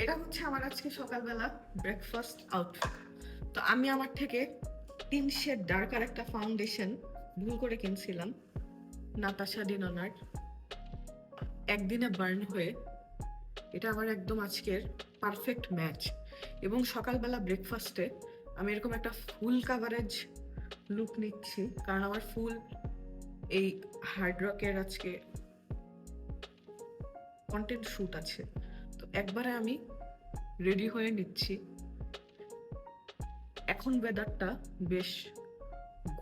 এটা হচ্ছে আমার আজকে সকালবেলা ব্রেকফাস্ট আউটফিট। তো আমি আমার থেকে 3 শেড ডার্কার একটা ফাউন্ডেশন ভুল করে কিনছিলাম, নাতাশা ডিনোনার, একদিনে বার্ন হয়ে এটা আমার একদম আজকের পারফেক্ট ম্যাচ। এবং সকালবেলা ব্রেকফাস্টে আমি এরকম একটা ফুল কাভারেজ লুক নিচ্ছি, কারণ আমার ফুল এই হার্ড রকের আজকে কন্টেন্ট শ্যুট আছে। তো একবারে আমি রেডি হয়ে নিচ্ছি। এখন ওয়েদারটা বেশ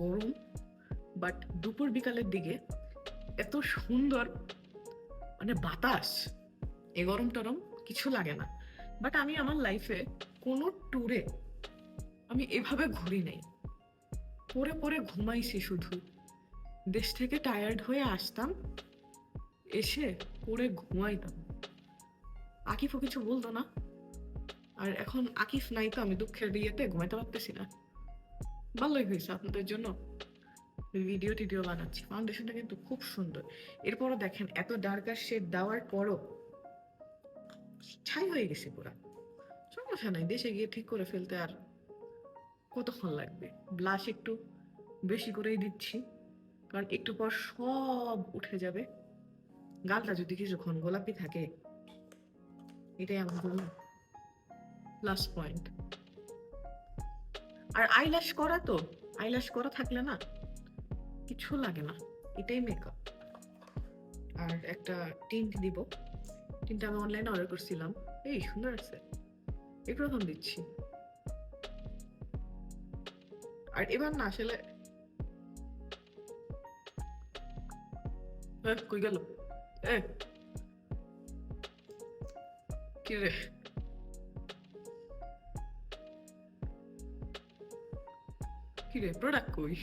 গরম, বাট দুপুর বিকালের দিকে এত সুন্দর মানে বাতাস, এ গরম টরম কিছু লাগে না। বাট আমি আমার লাইফে কোনো ট্যুরে আমি এভাবে ঘুরি নাই, পরে পরে ঘুমাইছি শুধু। দেশ থেকে টায়ার্ড হয়ে আসতাম, এসে পরে ঘুমাইতাম, আকিফও কিছু বলতো না। আর এখন আকিফ নাই তো আমি দুঃখের বিয়েতে ঘুমাইতে পারতেছি না। ভালোই হয়েছে, আপনাদের জন্য ভিডিও টিডিও বানাচ্ছি। ফাউন্ডেশনটা কিন্তু খুব সুন্দর। এরপরও দেখেন এত ডার্কার শেড দেওয়ার পরও ছাই হয়ে গেছে পুরা। সমস্যা নাই, দেশে গিয়ে ঠিক করে ফেলতে আর কতক্ষণ লাগবে। ব্লাশ একটু বেশি করেই দিচ্ছি, কারণ একটু পর সব উঠে যাবে। গালটা যদি কিছুক্ষণ গোলাপি থাকে, এটাই আমার জন্য প্লাস পয়েন্ট। আর আইল্যাশ করা, তো আইল্যাশ করা থাকলে না কিছু লাগে না, এটাই মেকআপ। আর একটা টিন্ট দিব, টিন্টটা আমি অনলাইনে অর্ডার করছিলাম, এই সুন্দর আছে, এই প্রথম দিচ্ছি। আর এবার না আসলে কই গেল কি রে, কি রে প্রোডাক্ট কই?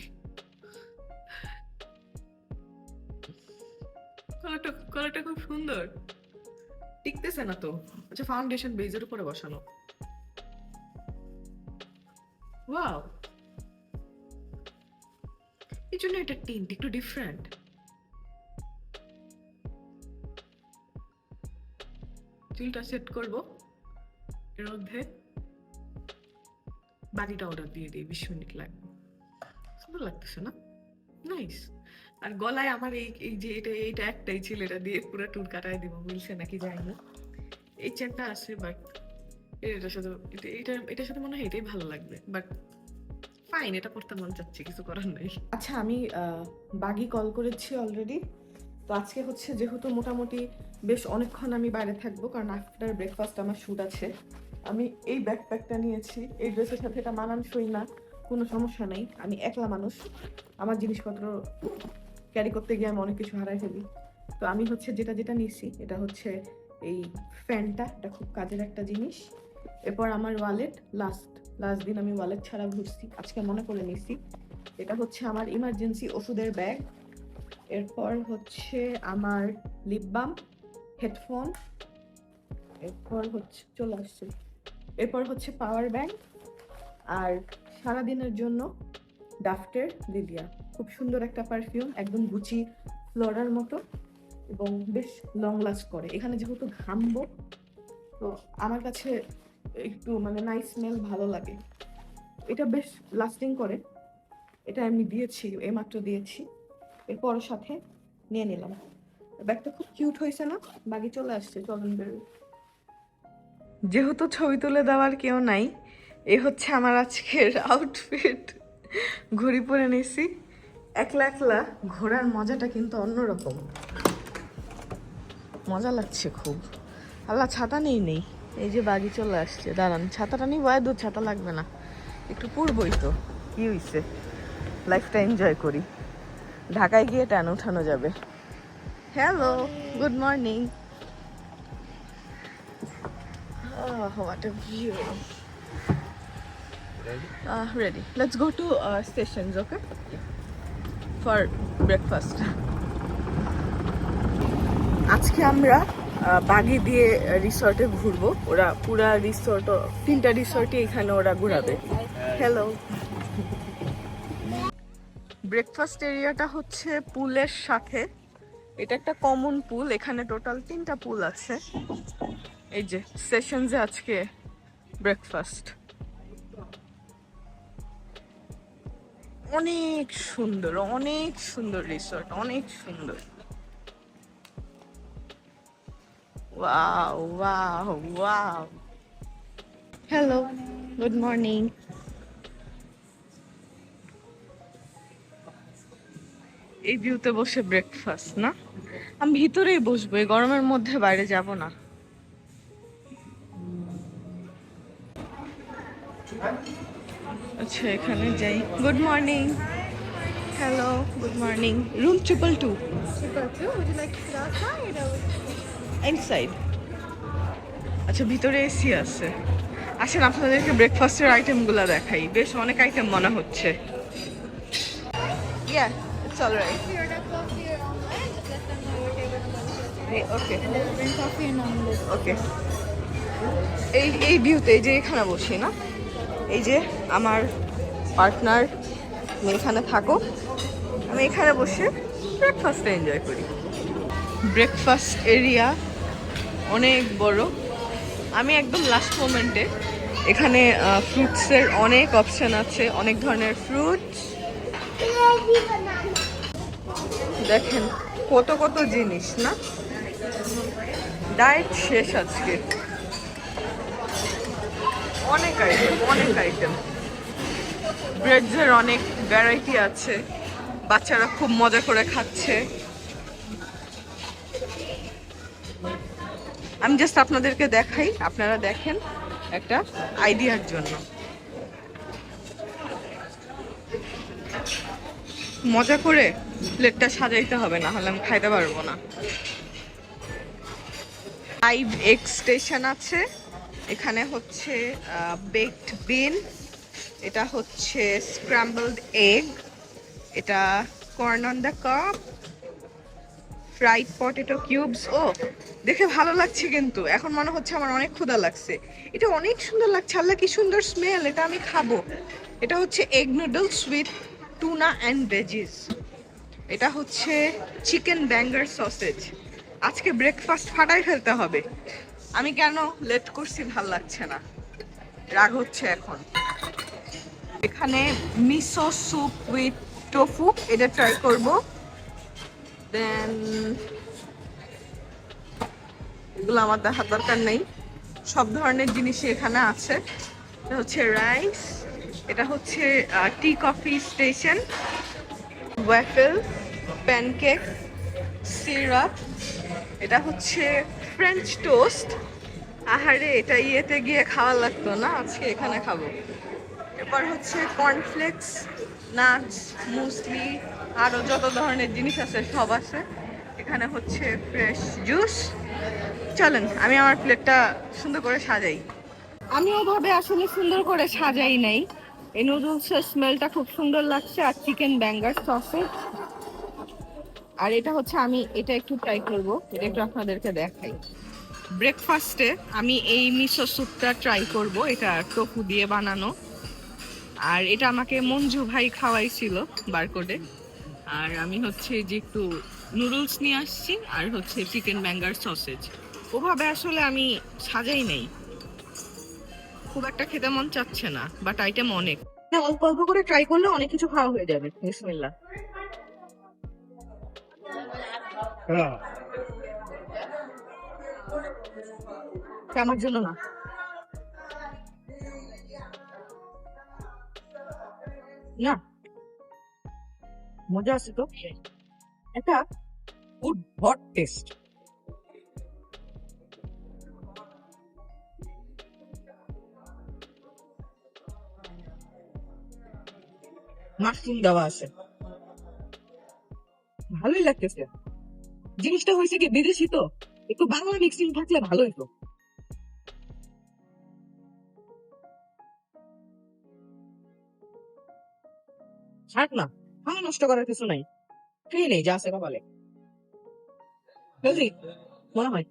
কালারটা খুব সুন্দর, টিকতেছে না তো। আচ্ছা, ফাউন্ডেশন বেজের উপরে বসানো। ওয়াও, এই জন্য এটা টিন্ট একটু ডিফারেন্ট। চুলটা সেট করব, এর মধ্যে বাকিটা অর্ডার দিয়ে দিই, 20 মিনিট লাগবে। সুন্দর লাগতেছে না? নাইস। আর গলায় আমার এই যে এটা একটাই ছিল, এটা দিয়ে পুরো টুল কাটাই দিব, বলছে নাকি জানি না। এই চেনটা আছে, বাট এটার সাথে এটার সাথে মনে হয় এটাই ভালো লাগবে, বাট ফাইন, এটা পড়তে মন চাচ্ছে, কিছু করার নাই। আচ্ছা, আমি বাগি কল করেছি অলরেডি। তো আজকে হচ্ছে যেহেতু মোটামুটি বেশ অনেকক্ষণ আমি বাইরে থাকবো, কারণ আফটার ব্রেকফাস্ট আমার শ্যুট আছে। আমি এই ব্যাকপ্যাকটা নিয়েছি, এই ড্রেসের সাথে এটা মানানসই না, কোনো সমস্যা নেই। আমি একলা মানুষ, আমার জিনিসপত্র ক্যারি করতে গিয়ে আমি অনেক কিছু হারাই ফেলি। তো আমি হচ্ছে যেটা নিয়েছি, এটা হচ্ছে এই ফ্যানটা, এটা খুব কাজের একটা জিনিস। এরপর আমার ওয়ালেট, লাস্ট দিন আমি ওয়ালেট ছাড়া ঘুরছি, আজকে মনে করে নিয়েছি। এটা হচ্ছে আমার ইমার্জেন্সি ওষুধের ব্যাগ। এরপর হচ্ছে আমার লিপ বাম, হেডফোন, এরপর হচ্ছে চলে আসছে, এরপর হচ্ছে পাওয়ার ব্যাংক, আর সারাদিনের জন্য ডাফটের লিলিয়া, খুব সুন্দর একটা পারফিউম, একদম গুচি ফ্লোরার মতো এবং বেশ লং লাস্ট করে। এখানে যেহেতু ঘামবো, তো আমার কাছে একটু মানে নাইস স্মেল ভালো লাগে, এটা বেশ লাস্টিং করে। এটা আমি দিয়েছি, এইমাত্র দিয়েছি, এরপর সাথে নিয়ে নিলাম। ব্যাগটা খুব কিউট হয়েছে না? বাগি চলে আসছে, চলুন বেরোই। যেহেতু ছবি তুলে দেওয়ার কেউ নাই, এ হচ্ছে আমার আজকের আউটফিট। ঘড়ি পরে নিছি। একলা একলা ঘোরার মজাটা কিন্তু অন্যরকম, মজা লাগছে খুব। আল্লাহ, ছাতা নেই। এই যে বাগি চলে আসছে, দাঁড়ান, ছাতাটা নিই, বয় দূর ছাতা লাগবে না, একটু পূর্বই তো, কি হইছে, লাইফটা এনজয় করি। ঢাকায় গিয়ে টান উঠানো যাবে। Hello, good morning. What a view. Ready. Let's go to stations, okay? For breakfast. আজকে আমরা বাগি দিয়ে রিসর্টে ঘুরবো। ওরা পুরা রিসর্ট, 3টা রিসর্টই এখানে ওরা ঘুরাবে। হ্যালো। ব্রেকফাস্ট এরিয়াটা হচ্ছে পুলের সাথে, এটা একটা কমন পুল, এখানে টোটাল 3টা পুল আছে। এই যে সেশনসে আজকে ব্রেকফাস্ট, অনেক সুন্দর, অনেক সুন্দর রিসর্ট, অনেক সুন্দর। Wow wow wow. Hello, good morning. এই ভিউতে বসে ব্রেকফাস্ট না, আমি ভিতরেই বসবো, এই গরমের মধ্যে বাইরে যাব না। আচ্ছা এখানে যাই। Good morning. Hello, good morning. Room 222 would you like to sit outside or inside? আচ্ছা ভিতরে এসি আছে। আসেন আপনাদেরকে ব্রেকফাস্টের আইটেমগুলো দেখাই, বেশ অনেক আইটেম মনে হচ্ছে। Yeah, it's all right. If you order coffee or online, just let them know your table number. Okay. And they'll bring coffee and omelette. ওকে, এই ভিউতে, এই যে এখানে বসি না, এই যে আমার পার্টনার, তুমি এখানে থাকো, আমি এখানে বসে ব্রেকফাস্টটা এনজয় করি। ব্রেকফাস্ট এরিয়া অনেক বড়। আমি একদম লাস্ট মোমেন্টে, এখানে ফ্রুটসের অনেক অপশন আছে, অনেক ধরনের ফ্রুটস। দেখেন কত কত জিনিস না, ডায়েট শেষ আজকে। অনেক আইটেম, অনেক আইটেম। ব্রেডসের অনেক ভ্যারাইটি আছে, বাচ্চারা খুব মজা করে খাচ্ছে। আমি জাস্ট আপনাদেরকে দেখাই, আপনারা দেখেন একটা আইডিয়ার জন্য। মজা করে প্লেটটা সাজাইতে হবে, না হলে আমি খাইতে পারবো না। 5 এগ স্টেশন আছে এখানে, হচ্ছে বেকড বিন, এটা হচ্ছে স্ক্র্যাম্বলড এগ, এটা corn on the cup, fried potato cubes. ও দেখে ভালো লাগছে, কিন্তু এখন মনে হচ্ছে আমার অনেক ক্ষুধা লাগছে। এটা অনেক সুন্দর লাগছে, আল্লাহ কি সুন্দর স্মেল, এটা আমি খাবো। এটা হচ্ছে egg noodles with tuna and veggies. এটা হচ্ছে চিকেন ব্যাঙ্গার সসেজ। আজকে ব্রেকফাস্ট ফাটাই ফেলতে হবে। আমি কেন লেট করছি ভাল লাগছে না, রাগ হচ্ছে এখন। এখানে মিসো স্যুপ উইথ টোফু, এটা ট্রাই করব। দেন এগুলো আমার দেখার দরকার নেই, সব ধরনের জিনিসই এখানে আছে। এটা হচ্ছে রাইস, এটা হচ্ছে tea coffee station, waffle, pancake, syrup, এটা হচ্ছে ফ্রেঞ্চ টোস্ট। আহারে এটা ইয়েতে গিয়ে খাওয়া লাগতো না, আজকে এখানে খাবো। এরপর হচ্ছে কর্নফ্লেক্স, নাটস, মুসলি, আরও যত ধরনের জিনিস আছে সব আছে এখানে। হচ্ছে ফ্রেশ জুস। চলেন আমি আমার প্লেটটা সুন্দর করে সাজাই। আমি ওভাবে আসলে সুন্দর করে সাজাই নাই, এই নুডলসের স্মেলটা খুব সুন্দর লাগছে, আর চিকেন ব্যাঙ্গার সসেজ। আর এটা হচ্ছে, আমি এটা একটু ট্রাই করব, এটা একটু আপনাদেরকে দেখাই। ব্রেকফাস্টে আমি এই মিসো স্যুপটা ট্রাই করব, এটা টোফু দিয়ে বানানো। আর এটা আমাকে মঞ্জু ভাই খাওয়াইছিল বারকোডে। আর আমি হচ্ছে যে একটু নুডলস নিয়ে আসছি, আর হচ্ছে চিকেন ব্যাঙ্গার সসেজ। ওভাবে আসলে আমি সাজাই নেই, খুব একটা খেতে মন চাচ্ছে না, বাট আইটেম অনেক। অল্প অল্প করে ট্রাই করলে অনেক কিছু খাওয়া হয়ে যাবে। বিসমিল্লাহ। আমার জন্য না, না মজা আছে তো, এটা গুড হট টেস্ট। মাশরুম দেওয়া আছে, ভালোই লাগতেছে। জিনিসটা হয়েছে কি, বিদেশি তো, একটু বাংলা মিক্সিং থাকলে ভালো হতো। থাক না, খাওয়া নষ্ট করার কিছু নাই, খেয়ে নেই যা আছে কপালে। বুঝলি মনে হয়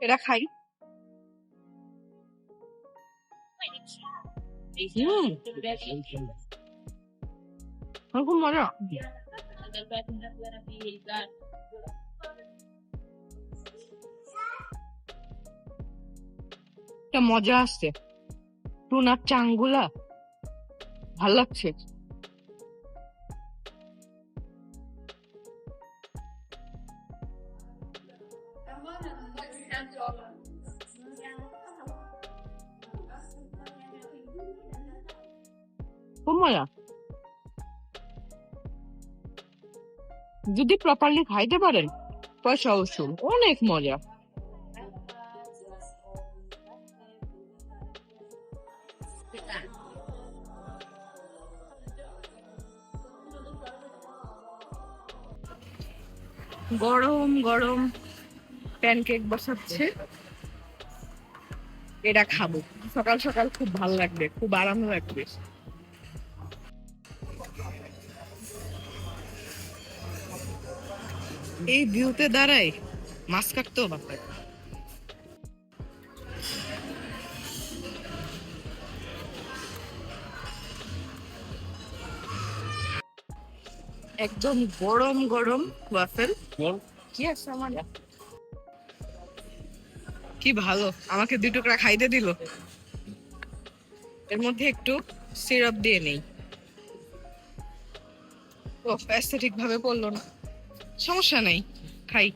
এটা খাই। খুব মজা। El pattern is gonna be that. একটা মজা আসছে, টুনার চাংগুলা ভাল লাগছে। খুব মজা, যদি প্রপারলি খাইতে পারেন পয়সা উসুল, অনেক মজা। গরম গরম প্যানকেক বসাচ্ছে, এটা খাবো সকাল সকাল, খুব ভালো লাগবে, খুব আরাম লাগবে। এই ভিউতে দাঁড়াই মাছ কাটতেও ভালো লাগে। একদম গরম গরম ওয়াফেল, কি আছে আমার, কি ভালো, আমাকে 2 টুকরা খাইতে দিল। এর মধ্যে একটু সিরাপ দিয়ে নেই, ও অ্যাস্থেটিক ভাবে পড়লো না, সমস্যা নাই, খাই।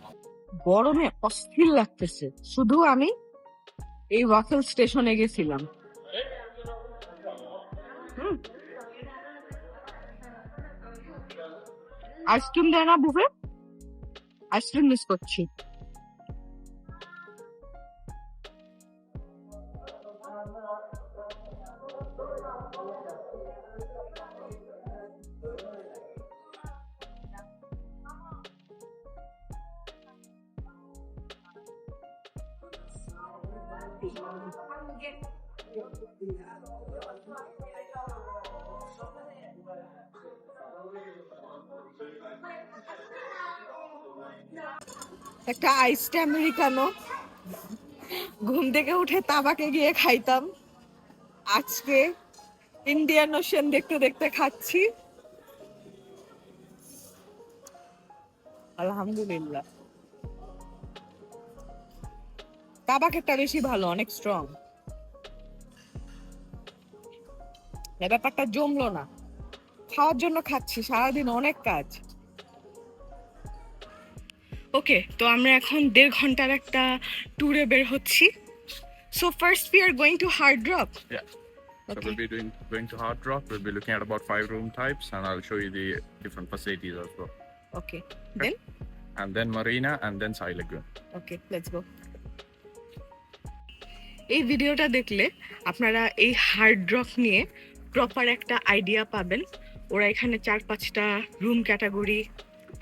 গরমে অস্থির লাগতেছে, শুধু আমি এই ওয়াফেল স্টেশনে গেছিলাম। আইসক্রিম দেয় না বুফে, আইসক্রিম মিস করছি। একটা আইসড আমেরিকানো ঘুম থেকে উঠে তাবাকে গিয়ে খাইতাম, আজকে ইন্ডিয়ান ওশান দেখতে দেখতে খাচ্ছি। আলহামদুলিল্লাহ, তাবাকেরটা বেশি ভালো, অনেক স্ট্রং। ব্যাপারটা জমলো না, খাওয়ার জন্য খাচ্ছি, সারাদিন অনেক কাজ। ওকে, তো আমরা এখন 1.5 ঘন্টার একটা ট্যুরে বের হচ্ছি। So first we are going to hard rock. Yeah. So Okay. we'll be going to Hard Rock. We'll be looking at about 5 room types, and I'll show you the different facilities as well. Okay, then And then Marina, and then Sai Lagoon. Okay, let's go. এই ভিডিওটা দেখলে আপনারা এই hard rock নিয়ে proper একটা idea পাবেন। ওরা এখানে 4-5টা রুম ক্যাটাগরি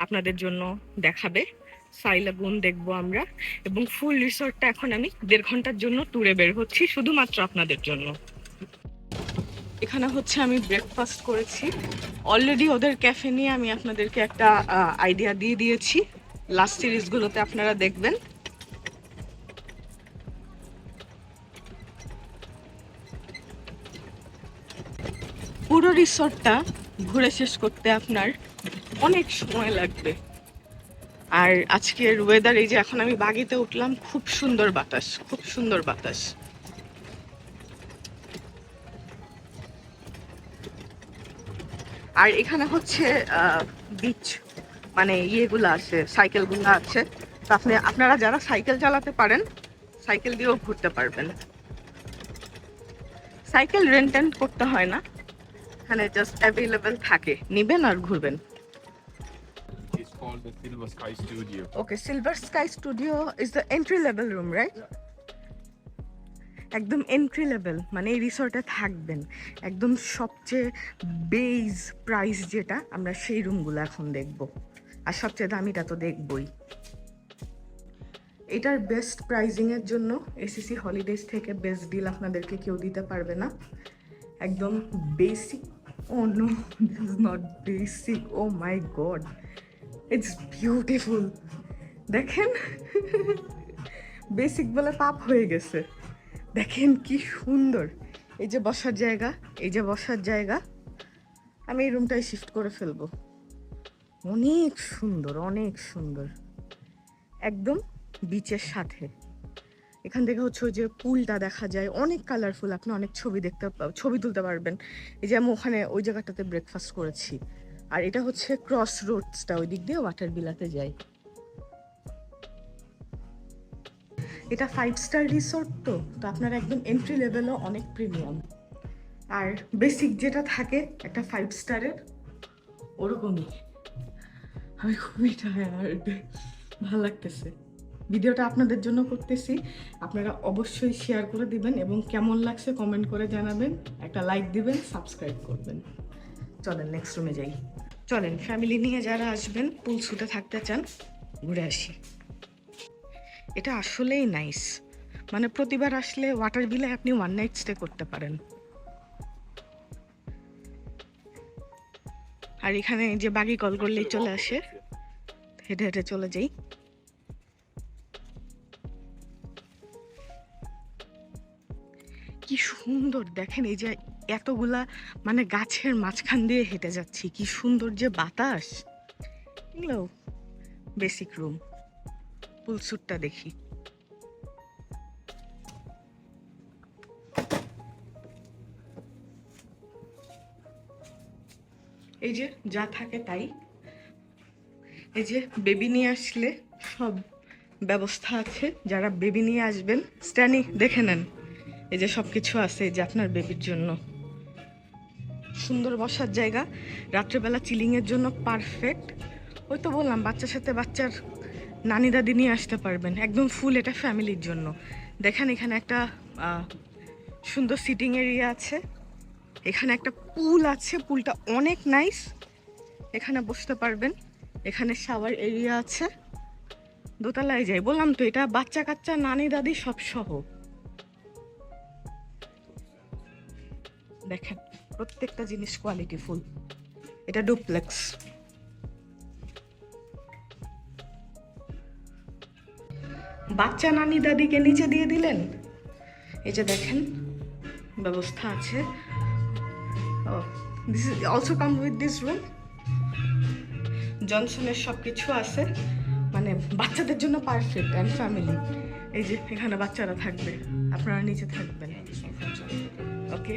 আপনাদের জন্য দেখাবে। সাই লাগুন দেখবো আমরা, এবং ফুল রিসর্টটা এখন আমি 1.5 ঘন্টার জন্য ট্যুরে বের হচ্ছি শুধুমাত্র আপনাদের জন্য। এখানে হচ্ছে আমি ব্রেকফাস্ট করেছি অলরেডি, ওদের ক্যাফে নিয়ে আমি আপনাদেরকে একটা আইডিয়া দিয়ে দিয়েছি, লাস্ট সিরিজগুলোতে আপনারা দেখবেন। পুরো রিসর্টটা ঘুরে শেষ করতে আপনার অনেক সময় লাগবে। আর আজকের ওয়েদার, এই যে এখন আমি বাগিতে উঠলাম, খুব সুন্দর বাতাস, খুব সুন্দর বাতাস। আর এখানে হচ্ছে বিচ, মানে ইয়েগুলো আছে, সাইকেলগুলো আছে, তো আপনারা যারা সাইকেল চালাতে পারেন সাইকেল দিয়েও ঘুরতে পারবেন। সাইকেল রেন্ট করতে হয় না, এখানে জাস্ট অ্যাভেলেবেল থাকে, নিবেন আর ঘুরবেন। It's called the Silver Sky Studio. Okay, Silver Sky Studio is the entry level room, right? একদম এন্ট্রি লেভেল, মানে এই রিসর্টে থাকবেন একদম সবচেয়ে বেস প্রাইস যেটা, আমরা সেই রুমগুলো এখন দেখব। আর সবচেয়ে দামিটা তো দেখবই। এটার বেস্ট প্রাইজিংয়ের জন্য এসিসি হলিডেজ থেকে বেস্ট ডিল আপনাদেরকে কেউ দিতে পারবে না। একদম basic, oh no this is not basic, oh my God, it's beautiful. দেখেন বেসিক বলে পাপ হয়ে গেছে, দেখেন কি সুন্দর। এই যে বসার জায়গা, এই যে বসার জায়গা, আমি এই রুমটাই শিফট করে ফেলবো। অনেক সুন্দর, অনেক সুন্দর, একদম বিচের সাথে। এখান থেকে হচ্ছে ওই যে পুলটা দেখা যায়, অনেক কালারফুল, আপনি অনেক ছবি তুলতে পারবেন। এই যে আমি ওখানে ওই জায়গাটাতে ব্রেকফাস্ট করেছি। আর এটা হচ্ছে ক্রস রোডসটা, ওই দিক দিয়ে ওয়াটার বিলাতে যাই। এটা 5 স্টার রিসোর্ট, তো আপনারা একদম এন্ট্রি লেভেলও অনেক প্রিমিয়াম। আর বেসিক যেটা থাকে একটা 5 স্টারের, ওরকমই। আমি খুবই টায়ার্ড, ভালো লাগতেছে। ভিডিওটা আপনাদের জন্য করতেছি, আপনারা অবশ্যই শেয়ার করে দিবেন এবং কেমন লাগছে কমেন্ট করে জানাবেন, একটা লাইক দিবেন, সাবস্ক্রাইব করবেন। চলেন নেক্সট রুমে যাই। চলেন, ফ্যামিলি নিয়ে যারা আসবেন, পুল শুটে থাকতে চান, ঘুরে আসি। এটা আসলেই নাইস, মানে প্রতিবার আসলে ওয়াটার বিলে আপনি 1 নাইট স্টে করতে পারেন। আর এখানে যে বাগি কল করলেই চলে আসে, হেঁটে হেঁটে চলে যাই। কি সুন্দর দেখেন, এই যে এতগুলা মানে গাছের মাঝখান দিয়ে হেঁটে যাচ্ছি, কি সুন্দর যে বাতাস। এগুলো বেসিক রুম। পুল স্যুটটা দেখি। এই যে যা থাকে তাই। এই যে বেবি নিয়ে আসলে সব ব্যবস্থা আছে, যারা বেবি নিয়ে আসবেন স্ট্যানি দেখে নেন। এই যে সব কিছু আছে, এই যে আপনার বেবির জন্য সুন্দর বসার জায়গা, রাত্রেবেলা চিলিংয়ের জন্য পারফেক্ট। ওই তো বললাম, বাচ্চার সাথে বাচ্চার নানি দাদি নিয়ে আসতে পারবেন, একদম ফুল এটা ফ্যামিলির জন্য। দেখেন এখানে একটা সুন্দর সিটিং এরিয়া আছে, এখানে একটা পুল আছে, পুলটা অনেক নাইস, এখানে বসতে পারবেন। এখানে শাওয়ার এরিয়া আছে, দোতলায় যাই। বললাম তো এটা বাচ্চা কাচ্চা নানি দাদি সব সহ। দেখেন প্রত্যেকটা জিনিস কোয়ালিটি ফুল। এটা ডুপ্লেক্স। বাচ্চা নানি দাদিকে নিচে দিয়ে দিলেন, এই যে দেখেন ব্যবস্থা আছে। This is also come with this room. জনসনের সব কিছু আছে, মানে বাচ্চাদের জন্য পারফেক্ট অ্যান্ড ফ্যামিলি। এই যে এখানে বাচ্চারা থাকবে, আপনারা নিচে থাকবেন। ওকে,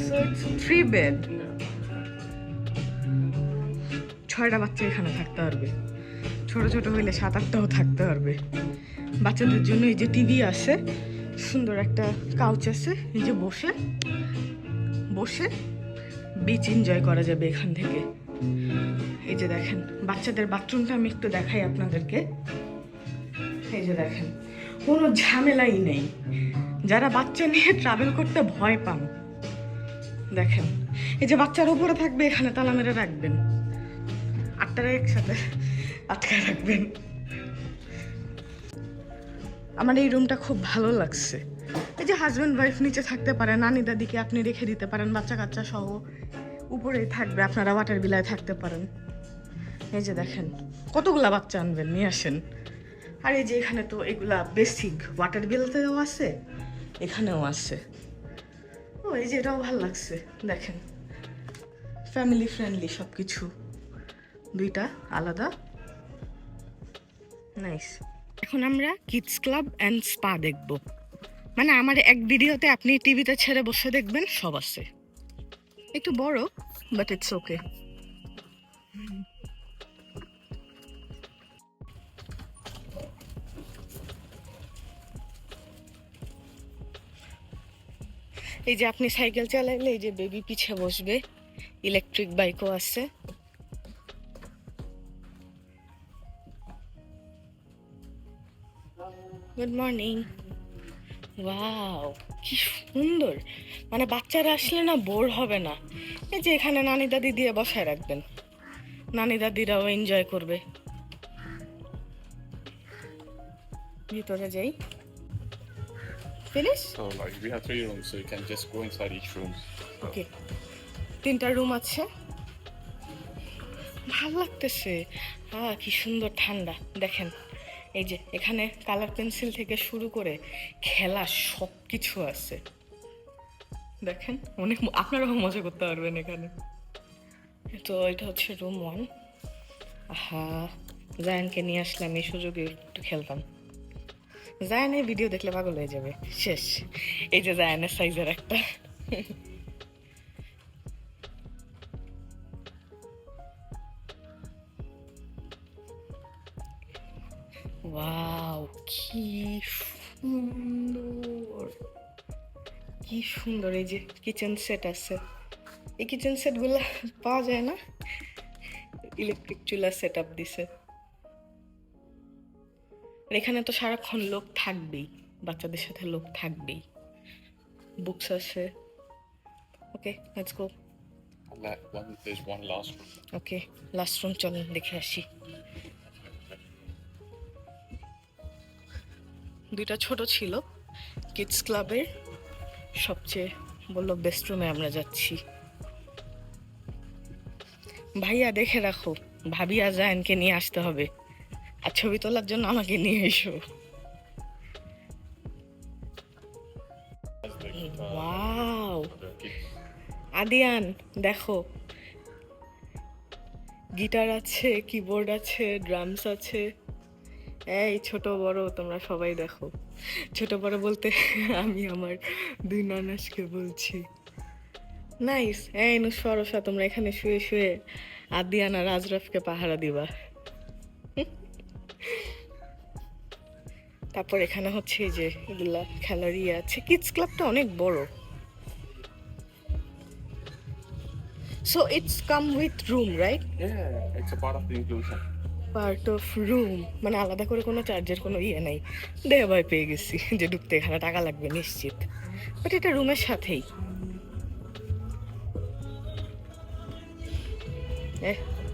সো ইটস 3 বেড। 6টা বাচ্চা এখানে থাকতে পারবে, ছোট ছোট হইলে 7-8টাও থাকতে পারবে। বাচ্চাদের জন্য এই যে টিভি আছে, সুন্দর একটা কাউচ আছে, এই যে বসে বসে বিচ এনজয় করা যাবে এখান থেকে। এই যে দেখেন বাচ্চাদের বাথরুমটা আমি একটু দেখাই আপনাদেরকে। এই যে দেখেন কোনো ঝামেলাই নেই, যারা বাচ্চা নিয়ে ট্রাভেল করতে ভয় পান, দেখেন এই যে বাচ্চার উপরে থাকবে, এখানে তালা মেরে রাখবেন, 8টারে একসাথে আটকায় রাখবেন। আমার এই রুমটা খুব ভালো লাগছে। এই যে হাজব্যান্ড ওয়াইফ নিচে থাকতে পারেন, নানি দাদিকে আপনি রেখে দিতে পারেন, বাচ্চা কাচ্চা সহ উপরেই থাকবে, আপনারা ওয়াটার বিলায় থাকতে পারেন। এই যে দেখেন কতগুলা বাচ্চা আনবেন, নিয়ে আসেন। আর এই যে এখানে তো এগুলা বেসিক ওয়াটার বিলাতেও আছে, এখানেও আছে। ও এই যে এটাও ভালো লাগছে, দেখেন ফ্যামিলি ফ্রেন্ডলি সব কিছু, দুইটা আলাদা, নাইস। এখন আমরা কিডস ক্লাব অ্যান্ড স্পা দেখব। মানে আমার এক ভিডিওতে আপনি টিভিতে ছেড়ে বসে দেখবেন, সব আছে। একটু বড় বাট ইটস ওকে। এই যে আপনি সাইকেল চালাইলে এই যে বেবি পিছে বসবে, ইলেকট্রিক বাইকও আছে। Good morning. ওয়াও কি সুন্দর, মানে বাচ্চারা আসলে না বোর হবে না। এই যে এখানে নানি দাদি দিয়ে বসায় রাখবেন, নানি দাদিরাও এনজয় করবে। ভিতরে যাই। Finish? So like we have 3 rooms, so you can just go inside each room. ওকে, 3টা রুম আছে, ভালো লাগতেছে। কি সুন্দর ঠান্ডা। দেখেন এই যে এখানে কালার পেন্সিল থেকে শুরু করে খেলা সব কিছু আছে। দেখেন অনেক, আপনারাও মজা করতে পারবেন এখানে। তো এটা হচ্ছে রুম 1। আহা, জায়ানকে নিয়ে আসলাম, এই সুযোগে একটু খেলতাম। জায়ানের ভিডিও দেখলে পাগল হয়ে যাবে, শেষ। এই যে জায়ানের সাইজের একটা। ওয়াও, কি সুন্দর, কি সুন্দর। এই যে কিচেন সেট আছে, এই কিচেন সেট গুলা পাওয়া যায় না। ইলেকট্রিক চুলা সেট আপ দিছে। আর এখানে তো সারাক্ষণ লোক থাকবেই, বাচ্চাদের সাথে লোক থাকবেই। বুকস আছে। Okay, let's go. There's one last room. Okay, last room চলুন দেখে আসি। দুইটা ছোট ছিল, কিডস ক্লাবের সবচেয়ে বললো বেস্ট রুমে আমরা যাচ্ছি। ভাইয়া দেখে রাখো, ভাবি আর জায়ানকে নিয়ে আসতে হবে, আর ছবি তোলার জন্য আমাকে নিয়ে এসো। That's the guitar wow, for the kids. Adiyan দেখো, গিটার আছে, কিবোর্ড আছে, ড্রামস আছে। এই ছোট বড় তোমরা সবাই দেখো। ছোট বড় বলতে আমি আমার দুই নানাসকে বলছি। নাইস। এই নুসরসা, তোমরা এখানে শুয়ে শুয়ে আদিয়ান আর আজরাফকে পাহারা দিবা। তারপর এখানে হচ্ছে এই যে এগুলা খেলার ইয়ে আছে। কিডস ক্লাবটা অনেক বড়। So it's come with room, right? Yeah, it's a part of the inclusion. Part of room, মানে আলাদা করে কোনো চার্জের কোনো ইয়ে নাই। দেয়া ভয় পেয়ে গেছি যে ঢুকতে এখানে টাকা লাগবে নিশ্চিত, বাট এটা রুমের সাথেই।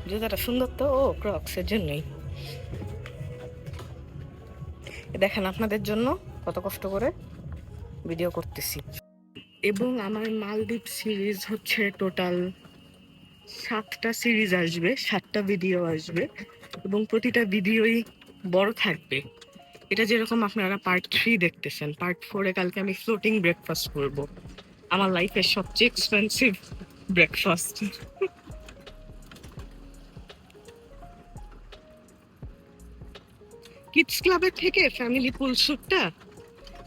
জুতাটা সুন্দর তো, ও ক্রক্সের জন্যই। দেখেন আপনাদের জন্য কত কষ্ট করে ভিডিও করতেছি। এবং আমার মালদ্বীপ সিরিজ হচ্ছে টোটাল 7টা সিরিজ আসবে, 7টা ভিডিও আসবে, এবং প্রতিটা ভিডিওই বড় থাকবে। এটা যেরকম আপনারা পার্ট 3 দেখতেছেন, পার্ট 4-এ কালকে আমি ফ্লোটিং ব্রেকফাস্ট করব, আমার লাইফের সবচেয়ে এক্সপেন্সিভ ব্রেকফাস্ট। কিডস ক্লাবের থেকে ফ্যামিলি পুল স্যুটটা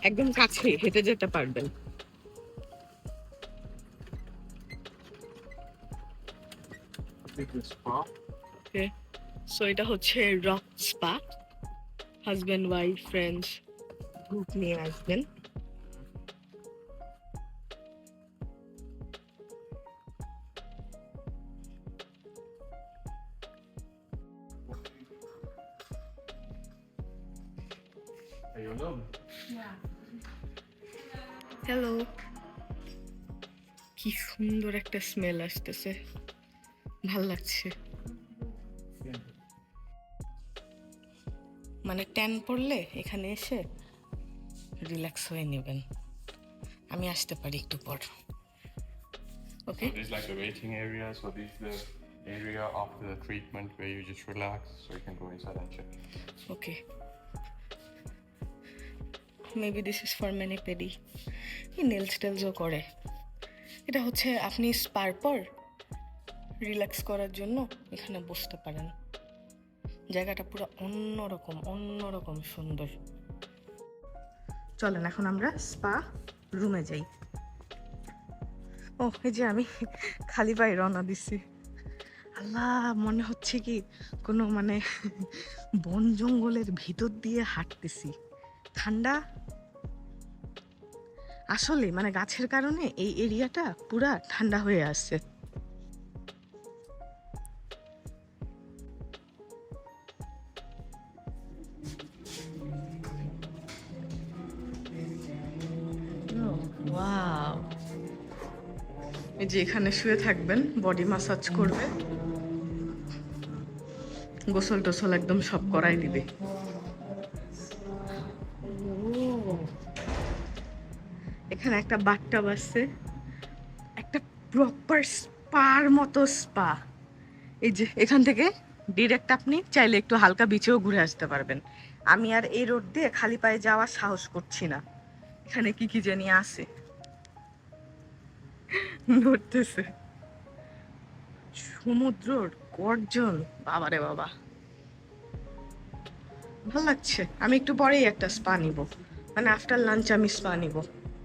একদম কাছে, হেঁটে যেতে পারবেন। সো এটা হচ্ছে rock spa, husband wife friends group নিয়ে আসবেন। Are you alone? হ্যালো, কি সুন্দর একটা স্মেল আসতেছে, ভাল লাগছে। মানে ট্যান পড়লে এখানে এসে রিল্যাক্স হয়ে নেবেন। আমি আসতে পারি একটু পর। ওকে, So this is like the waiting area. So this is the area after the treatment where you just relax. So you can go inside and check. Okay, maybe this is for many paddy. এই nails টেলসও করে। এটা হচ্ছে আপনি spare পর relax করার জন্য এখানে বসতে পারেন। জায়গাটা পুরো অন্যরকম সুন্দর। চলেন এখন আমরা স্পা রুমে যাই। ও, এই যে আমি খালি পায়ে রওনা দিছি। আল্লাহ, মনে হচ্ছে কি কোনো মানে বন জঙ্গলের ভিতর দিয়ে হাঁটতেছি। ঠান্ডা আসলে, মানে গাছের কারণে এই এরিয়াটা পুরা ঠান্ডা হয়ে আসছে। ওয়াও, এই যে এখানে শুয়ে থাকবেন, বডি মাসাজ করবে, গোসল টোসল একদম সব করাই দিবে। এখানে একটা বাথটাব আছে, একটা প্রপার স্পার মতো স্পা। এই যে এখান থেকে ডিরেক্ট আপনি চাইলে একটু হালকা বিচেও ঘুরে আসতে পারবেন। আমি আর এই রোড দিয়ে খালি পায়ে যাওয়ার সাহস করছি না। এখানে কি কি জানি আছে, নড়তেছে। সমুদ্রর গর্জন, বাবারে বাবা, ভালো লাগছে। আমি একটু পরেই একটা স্পা নিব, মানে আফটার লাঞ্চ আমি স্পা নিব।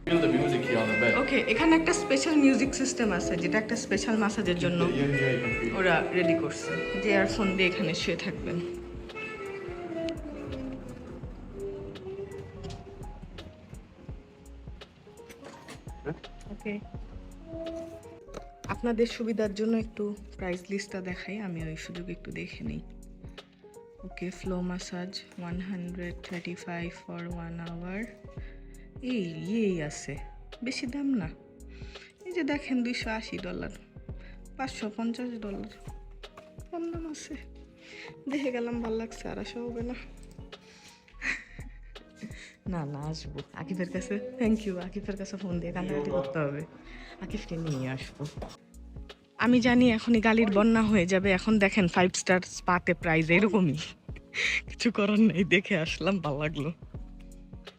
Feel the music here on the bed. ওকে, এখানে একটা স্পেশাল মিউজিক সিস্টেম আছে যেটা একটা স্পেশাল মাসাজের জন্য Here you can feel. ওরা রেডি করছে, যে ইয়ারফোন দিয়ে এখানে শুয়ে থাকবেন। ওকে, আপনাদের সুবিধার জন্য একটু প্রাইস লিস্টটা দেখাই, আমি ওই সুযোগে একটু দেখে নিই। ওকে, ফ্লো মাসাজ 135 ফর 1 আওয়ার। এই আছে, বেশি দাম না। এই যে দেখেন $280, $550, কম দাম আছে। দেখে গেলাম, ভালো লাগছে, আর আসা হবে না। না না, আসবো আকিফের কাছে। থ্যাংক ইউ, আকিফের কাছে ফোন দিয়ে কান্নাকাটি করতে হবে, আকিফকে নিয়ে আসবো। আমি জানি এখনই গালির বন্যা হয়ে যাবে, এখন দেখেন 5 স্টার স্পাতে প্রাইস এরকমই, কিছু করার নেই, দেখে আসলাম, ভালো লাগলো।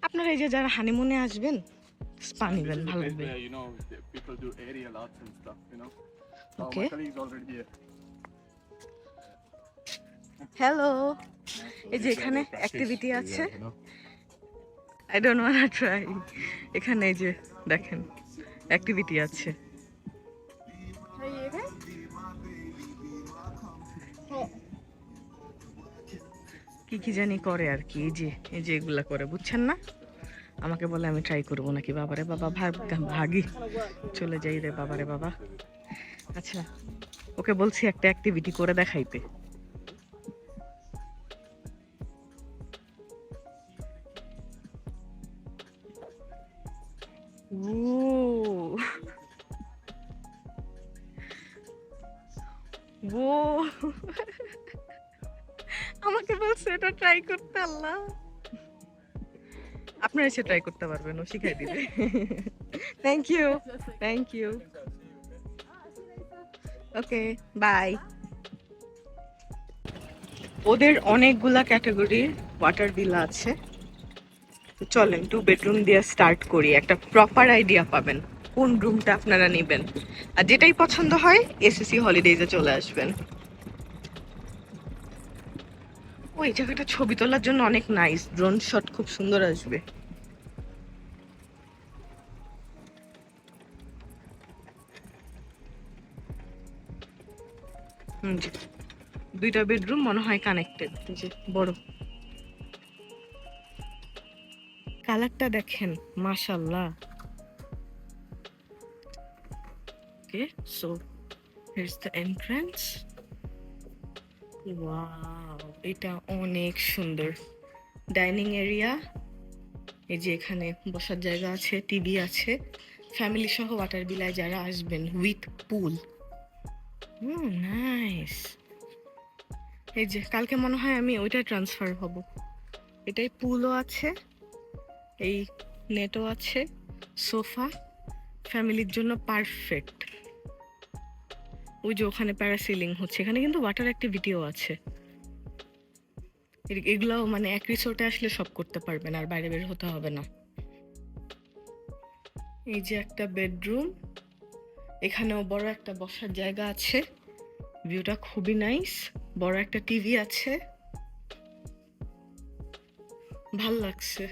আপনারা এই যে যারা হানিমুনে আসবেন, স্পা নিবেন, ভালো লাগবে। You know, people do aerial arts and stuff, you know. Okay. My colleagues already here. Hello, এই যে এখানে অ্যাক্টিভিটি আছে, আই ডোন্ট ওয়ান্ট ট্রাই। এখানে এই যে দেখেন অ্যাক্টিভিটি আছে। কি কি জানি করে আর কি, এই যে এগুলা করে, বুঝছেন না? আমাকে বলে আমি ট্রাই করবো নাকি, বাবারে বাবা, ভাগি চলে যাই রে, বাবারে বাবা। আচ্ছা, ওকে বলছি একটা অ্যাক্টিভিটি করে দেখাইতে। ও আমাকে বলছে এটা ট্রাই করতে, আল্লাহ। আপনারা এসে ট্রাই করতে পারবেন, ও শিখাই দিবে। Thank you, thank you. Okay, bye. ওদের অনেকগুলা ক্যাটাগরির ওয়াটার ভিলা আছে, তো চলেন 2 বেডরুম দিয়ে স্টার্ট করি, একটা প্রপার আইডিয়া পাবেন কোন রুমটা আপনারা নেবেন। আর যেটাই পছন্দ হয় এসএসসি হলিডেজে চলে আসবেন। ওই জায়গাটা ছবি তোলার জন্য অনেক নাইস, ড্রোন শট খুব সুন্দর আসবে। জি, 2টা বেডরুম মনে হয় কানেক্টেড, যে বড়। কালারটা দেখেন, মাশাআল্লাহ। Okay, so here's the entrance. Wow, এটা অনেক সুন্দর। ডাইনিং এরিয়া, এই যে এখানে বসার জায়গা আছে, টিভি আছে। ফ্যামিলি সহ ওয়াটার ভিলায় যারা আসবেন, উইথ পুল। নাইস। এই যে কালকে মনে হয় আমি ওইটা ট্রান্সফার হব। এটাই পুলও আছে, এই নেটও আছে, সোফা, ফ্যামিলির জন্য পারফেক্ট। ওই যে ওখানে প্যারাসিলিং হচ্ছে, এখানে কিন্তু ওয়াটার অ্যাক্টিভিটিও আছে। এগুলাও মানে এক রিসোর্টে আসলে সব করতে পারবেন, আর বাইরে বের হতে হবে না। এই যে একটা বেডরুম, এখানেও বড় একটা বসার জায়গা আছে, ভিউটা খুবই নাইস। বড় একটা টিভি আছে, ভাল লাগছে।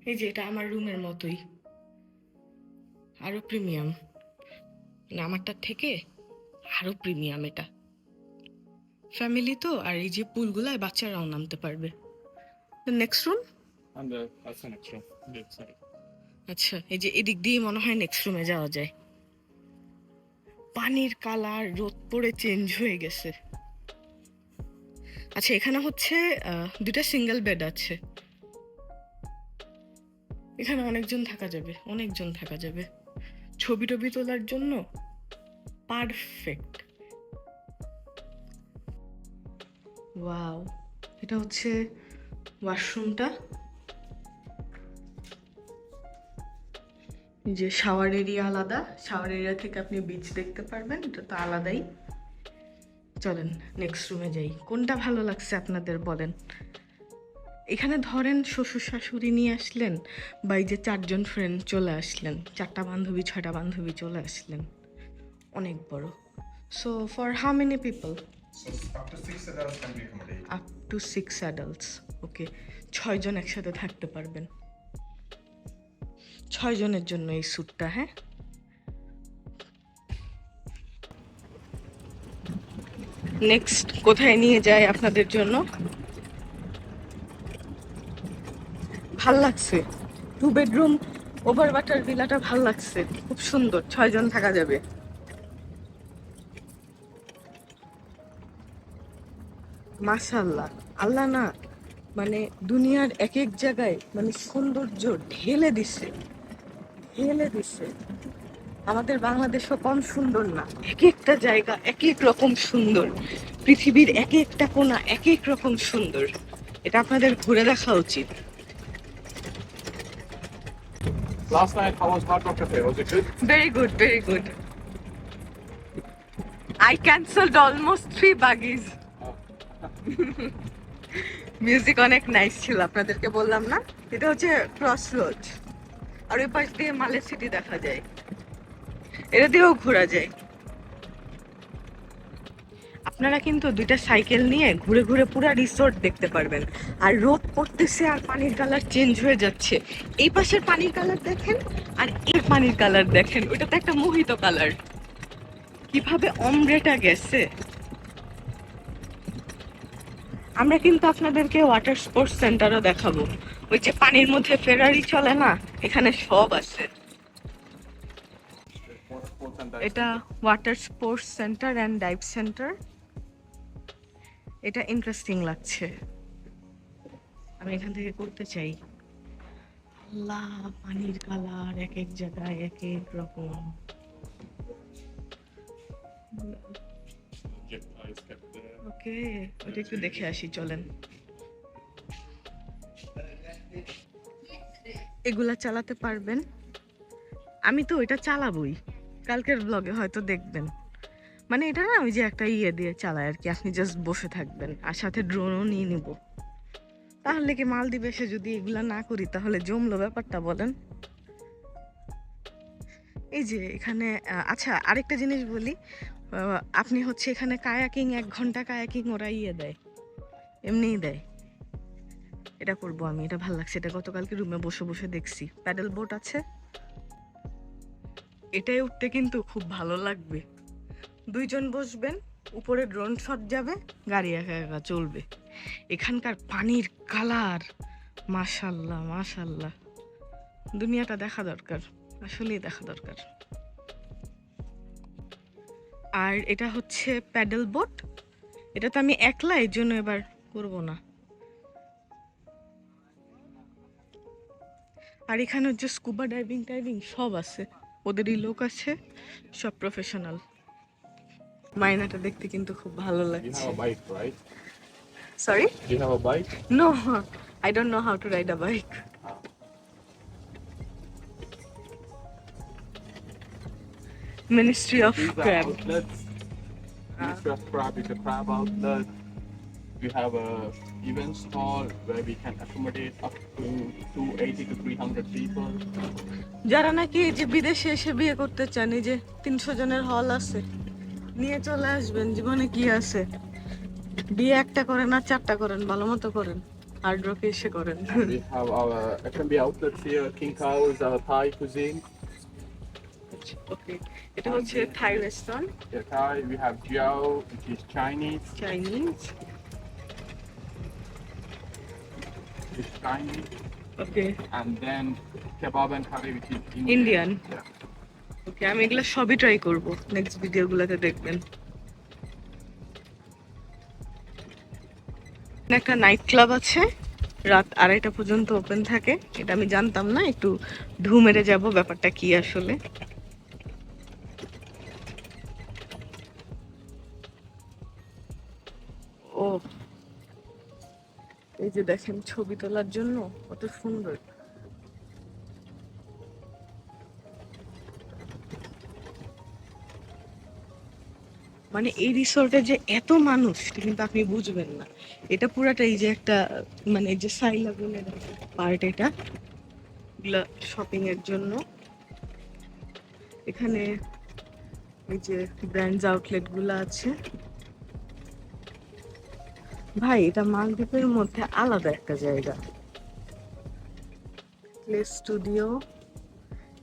এই যে এটা আমার রুমের মতোই, আরো প্রিমিয়াম, না আমারটার থেকে আরো প্রিমিয়াম এটা। ফ্যামিলি তো, আর এই যে পুলগুলায় বাচ্চারাও নামতে পারবে। Next room, And that's the next room. This side. আচ্ছা, এই যে এদিক দিয়ে মনে হয় নেক্সট রুমে যাওয়া যায়। পানির কালার রোদ পড়ে চেঞ্জ হয়ে গেছে। আচ্ছা, এখানে হচ্ছে 2টা সিঙ্গেল বেড আছে, এখানে অনেকজন থাকা যাবে, অনেকজন থাকা যাবে। ছবি টবি তোলার জন্য পারফেক্ট। ওয়াও, এটা হচ্ছে ওয়াশরুমটা। যে শাওয়ার এরিয়া আলাদা, শাওয়ার এরিয়া থেকে আপনি বিচ দেখতে পারবেন, এটা তো আলাদাই। চলেন নেক্সট রুমে যাই। কোনটা ভালো লাগছে আপনাদের বলেন। এখানে ধরেন শ্বশুর শাশুড়ি নিয়ে আসলেন, বা এই যে 4 জন ফ্রেন্ড চলে আসলেন, 4টা বান্ধবী 6টা বান্ধবী চলে আসলেন, অনেক বড়। So for how many people? So up to 6 adults can be accommodated. Up to 6 adults. Okay. 6 জন একসাথে থাকতে পারবেন। 6 জনের জন্য এই স্যুটটা, হ্যাঁ? নেক্সট কোথায় নিয়ে যায় আপনাদের জন্য? ভাল লাগছে। 2 বেডরুম ওভার ওয়াটার ভিলাটা ভাল লাগছে। খুব সুন্দর, 6 জন থাকা যাবে। মাশাআল্লাহ, আল্লাহ না মানে দুনিয়ার এক এক জায়গায় মানে সৌন্দর্য ঢেলে দিছে, ঢেলে দিছে। আমাদের বাংলাদেশও কম সুন্দর না, এক একটা জায়গা এক এক রকম সুন্দর, পৃথিবীর এক একটা কোণা এক এক রকম সুন্দর। এটা আপনাদের ঘুরে দেখা উচিত। Last night, how was Hard Rock Cafe? Was it good? Very good, very good. I cancelled almost 3 buggies. Music অনেক নাইস ছিল, আপনাদেরকে বললাম না। এটা হচ্ছে ক্রস রোড, আর ওই পাশ দিয়ে মালে সিটি দেখা যায়, এটা দিয়েও ঘোরা যায়। আপনারা কিন্তু 2টা সাইকেল নিয়ে ঘুরে ঘুরে পুরো রিসোর্ট দেখতে পারবেন। আর রোদ পড়তেছে আর পানির কালার চেঞ্জ হয়ে যাচ্ছে। এই পাশের পানির কালার দেখেন আর এই পানির কালার দেখেন, ওটা তো একটা মোহিত কালার। কিভাবে অমরেটা গেছে। আমরা কিন্তু আপনাদেরকে ওয়াটার স্পোর্টস সেন্টারও দেখাবো। ওই যে পানির মধ্যে ফেরারি চলে না, এখানে সব আছে। এটা water sports centre and dive centre. এটা ইন্টারেস্টিং লাগছে, আমি এখান থেকে করতে চাই। আল্লাহ, পানির কালার এক এক জায়গায় এক এক রকম। ওকে, ওটা একটু দেখে আসি, চলেন। এগুলা চালাতে পারবেন? আমি তো এটা চালাবই, কালকের ব্লগে হয়তো দেখবেন। মানে এটা না ওই যে একটা ইয়ে দিয়ে চালায় আর কি, আপনি জাস্ট বসে থাকবেন আর সাথে ড্রোনও নিয়ে নিব। তাহলে কি মালদ্বীপে এসে যদি এগুলা না করি তাহলে জমলো ব্যাপারটা, বলেন? এই যে এখানে আচ্ছা আরেকটা জিনিস বলি, আপনি হচ্ছে এখানে কায়াকিং 1 ঘন্টা কায়াকিং ওরা ইয়ে দেয়, এমনিই দেয়। এটা করব আমি, এটা ভালো লাগছে। এটা গতকালকে রুমে বসে বসে দেখছি। প্যাডেল বোট আছে, এটাই উঠতে কিন্তু খুব ভালো লাগবে। 2 জন বসবেন, উপরে ড্রোন শট যাবে, গাড়ি একা একা চলবে। এখানকার পানির কালার মাশাআল্লাহ মাশাআল্লাহ, দুনিয়াটা দেখা দরকার, আসলেই দেখা দরকার। আর এটা হচ্ছে প্যাডেল বোট, এটা তো আমি একলা, এর জন্য এবার করব না। আর এখানে হচ্ছে স্কুবা ডাইভিং টাইভিং সব আছে, ওদেরই লোক আছে, সব প্রফেশনাল। মাইনাটা দেখতে কিন্তু খুব ভালো You লাগছে। have a bike, right? Sorry, Do you have a bike? No, I don't know how to ride a bike. Ministry of These are crab. outlets. Ministry of Crab is a crab outlet. We have a event hall where we can accommodate up to 280 to 300 people. যারা নাকি এই যে বিদেশে এসে বিয়ে করতে চান, এই যে 300 জনের হল আছে, নিয়ে চলে আসবেন। জীবনে কি আছে, বিয়ে একটা করেন আর 4টা করেন, ভালো মতো করেন, হার্ড রকে এসে করেন। We have our F&B outlets here. King Cow is our Thai cuisine. Okay, এটা হচ্ছে Thai restaurant, Yeah, Thai. We have Jiao, which is Chinese. Chinese. It's Chinese. Okay, And then kebab and curry, which is Indian. Yeah. Okay, আমি এগুলো সবই try করব, next ভিডিওগুলোতে দেখবেন। একটা night club আছে, রাত 2:30 পর্যন্ত ওপেন থাকে। এটা আমি জানতাম না, একটু ঢু মেরে যাব ব্যাপারটা কি আসলে। ও, এই যে দেখেন ছবি তোলার জন্য কত সুন্দর। মানে এই রিসোর্টে যে এত মানুষ কিন্তু আপনি বুঝবেন না। এটা পুরাটা এই যে একটা মানে এই যে সাইলা বলে পার্ট, এটা এগুলা শপিং এর জন্য। এখানে এই যে ব্র্যান্ডস আউটলেট গুলো আছে। ভাই এটা মালদ্বীপের মধ্যে আলাদা একটা জায়গা। প্লে স্টুডিও,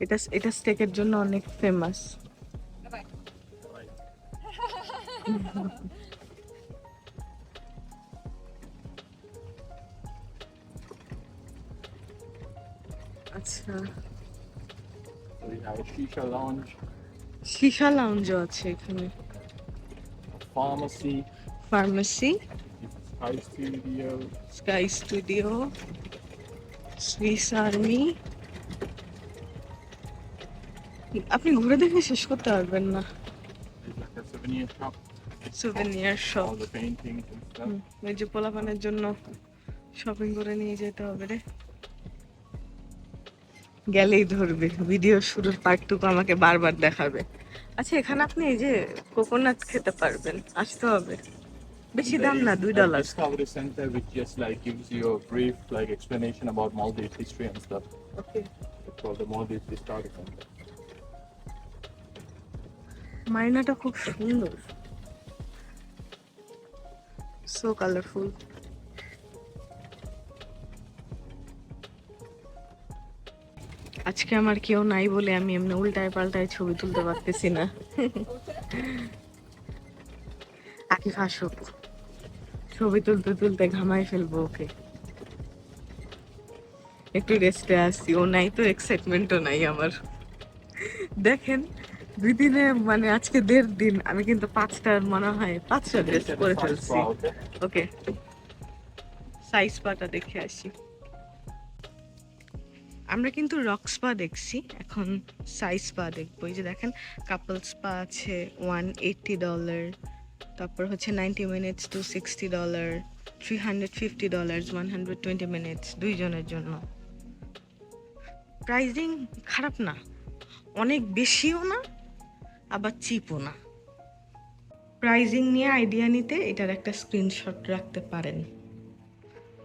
এটা এটা স্টেকের জন্য অনেক ফেমাস। আচ্ছা, So we have a shisha lounge, shisha লাউঞ্জও আছে এখানে। a pharmacy, pharmacy, Sky Studio, sky studio, Swiss army. আপনি ঘুরে দেখে শেষ করতে পারবেন না। there's like a souvenir shop, souvenir shop, all the paintings and stuff. এই যে পোলাপানের জন্য শপিং করে নিয়ে যেতে হবে রে। গেলেই ধরবে, ভিডিও শুরুর পার্টটুকু আমাকে বারবার দেখাবে। আচ্ছা, এখানে আপনি এই যে কোকোনাট খেতে পারবেন, আসতে হবে। বেশি দাম না, There is a $2। Discovery Center which just like gives you a brief like explanation about Maldives history and stuff. Okay, It's called the Maldives Discovery Center. মাইনাটা খুব সুন্দর, সো কালারফুল। আজকে আমার কেউ নাই বলে আমি এমনি উল্টায় পাল্টায় ছবি তুলতে পারতেছি না। আকিফ আসুক, ছবি তুলতে তুলতে ঘামাই ফেলবো ওকে। একটু রেস্টে আসছি, ও নাই তো এক্সাইটমেন্টও নাই আমার। দেখেন 2 দিনে মানে আজকে 1.5 দিন আমি কিন্তু 5টার মনে হয় 5টা ড্রেস It's a পরে size ফেলছি। spa, okay? ওকে, সাইজ পাটা দেখে আসি। আমরা কিন্তু রক স্পা দেখছি, এখন সাইজ স্পা দেখবো। এই যে দেখেন কাপল স্পা আছে $180, তারপর হচ্ছে 90 মিনিটস টু $60, $350, 120 মিনিটস দুইজনের জন্য। প্রাইজিং খারাপ না, অনেক বেশিও না আবার চিপও না। প্রাইজিং নিয়ে আইডিয়া নিতে এটার একটা স্ক্রিনশট রাখতে পারেন।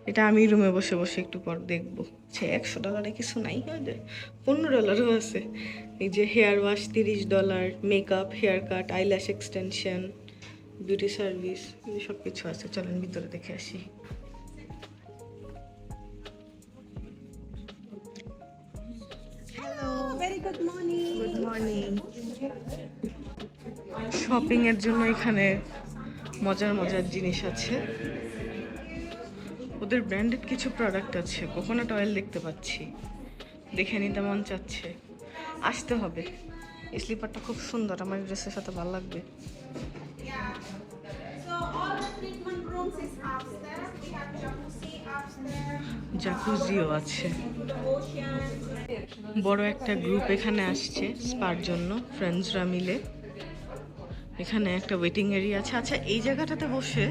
এটা আমি রুমে বসে বসে একটু পর দেখবো। সে $100 কিছু নাই, $15 আছে। এই যে hair wash $30, makeup, hair cut, eyelash extension, beauty service, সব কিছু আছে। চলেন ভিতরে দেখে আসি। Very good morning. Good morning. Shopping এর জন্য এখানে মজার মজার জিনিস আছে। ওদের ব্র্যান্ডেড কিছু প্রোডাক্ট আছে, কোকোনাট অয়েল দেখতে পাচ্ছি, দেখে নিতে মন চাচ্ছে। আসতে হবে। এই স্লিপারটা খুব সুন্দর, আমার ড্রেসের সাথে ভালো লাগবে। So all the treatment rooms is upstairs. We have jacuzzi upstairs. জাকুজিও আছে। The ocean. বড় একটা গ্রুপ এখানে আসছে স্পার জন্য, ফ্রেন্ডসরা মিলে। এখানে একটা ওয়েটিং এরিয়া আছে। আচ্ছা, এই জায়গাটাতে বসে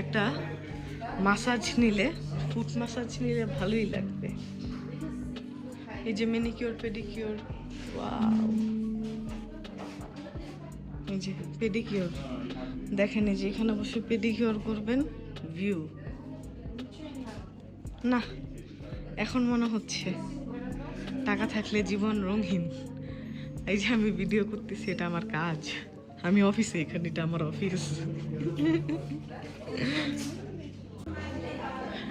একটা মাসাজ নিলে, ফুট মাসাজ নিলে ভালোই লাগবে। এই যে ম্যানিকিউর পেডিকিউর, ওয়াও। এই যে পেডিকিউর দেখেন, এই যে এখানে বসে পেডিকিউর করবেন, ভিউ না। এখন মনে হচ্ছে টাকা থাকলে জীবন রঙিন। এই যে আমি ভিডিও করতেছি, এটা আমার কাজ, আমি অফিসে, এখানে এটা আমার অফিস।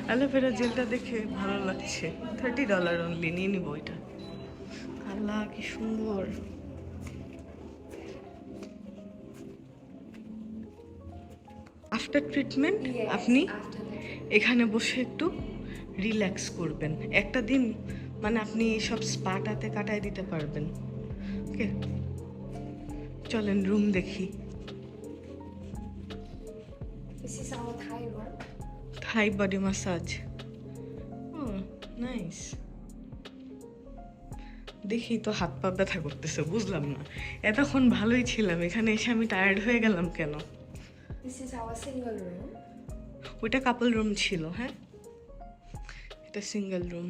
অ্যালোভেরা জেলটা দেখে ভালো লাগছে, $30 অনলি, নিয়ে নিব এটা। আল্লাহ কি সুন্দর। আফটার ট্রিটমেন্ট আপনি এখানে বসে একটু রিল্যাক্স করবেন একটা দিন, মানে আপনি সব স্পাটাতে কাটায় দিতে পারবেন। ওকে, চলেন রুম দেখি। This is our Thai room. Thai body massage, oh nice. দেখি তো হাত পা ব্যথা করতেছে, বুঝলাম না। এতক্ষণ ভালোই ছিলাম, এখানে এসে আমি টায়ার্ড হয়ে গেলাম কেন? This is our single room. ওইটা কাপল রুম ছিল, হ্যাঁ এটা সিঙ্গেল রুম।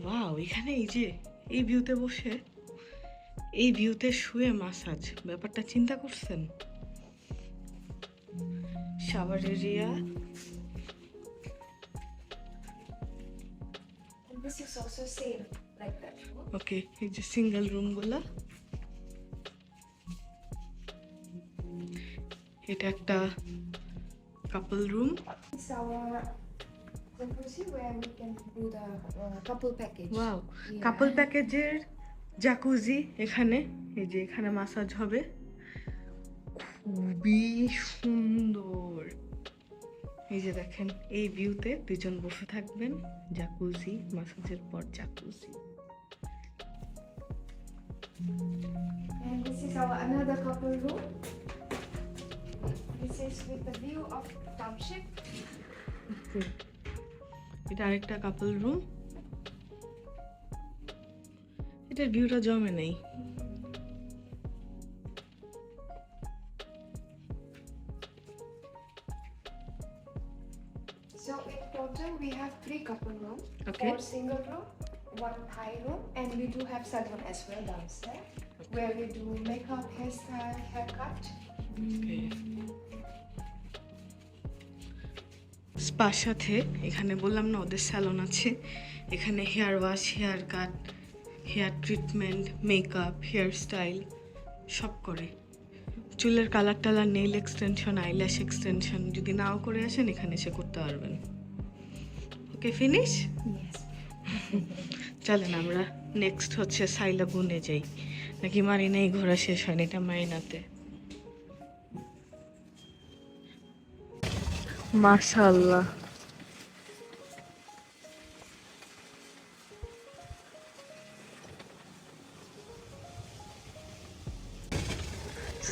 ওয়াও, এখানে এই যে এই ভিউতে বসে, এই ভিউতে শুয়ে মাসাজ, ব্যাপারটা চিন্তা করছেন? Shower area, And this is also same like that. ওকে। এই যে সিঙ্গেল রুমগুলো, এটা একটা কাপল room. It's our jacuzzi where we can do the couple package. Wow, Yeah. কাপল প্যাকেজের জাকুজি এখানে। এই যে এখানে মাসাজ হবে, খুবই সুন্দর। এই যে দেখেন, এই ভিউতে দুজন বসে থাকবেন, জাকুজি, মাসাজের পর jacuzzi. And this is our another couple room. This is with the view of township. এটা আরেকটা কাপল রুম। এটার ভিউটা জমে নেই। So in total we have 3 couple rooms, Okay. 4 single room, 1 high room, and we do have salon as well downstairs, where we do makeup, hairstyle, haircut. স্পার সাথে এখানে বললাম না ওদের স্যালন আছে, এখানে hair wash, haircut, hair treatment, makeup, hairstyle সব করে। চুলের কালার টালার, নেইল এক্সটেনশন, আইল্যাশ এক্সটেনশন যদি নাও করে আসেন এখানে এসে করতে পারবেন। Okay, finish. Yes. চলেন আমরা নেক্সট হচ্ছে সাইলাগুনে যাই, নাকি মারিনাই ঘোরা শেষ হয়নি? এটা মারিনাতে। মাশাআল্লাহ,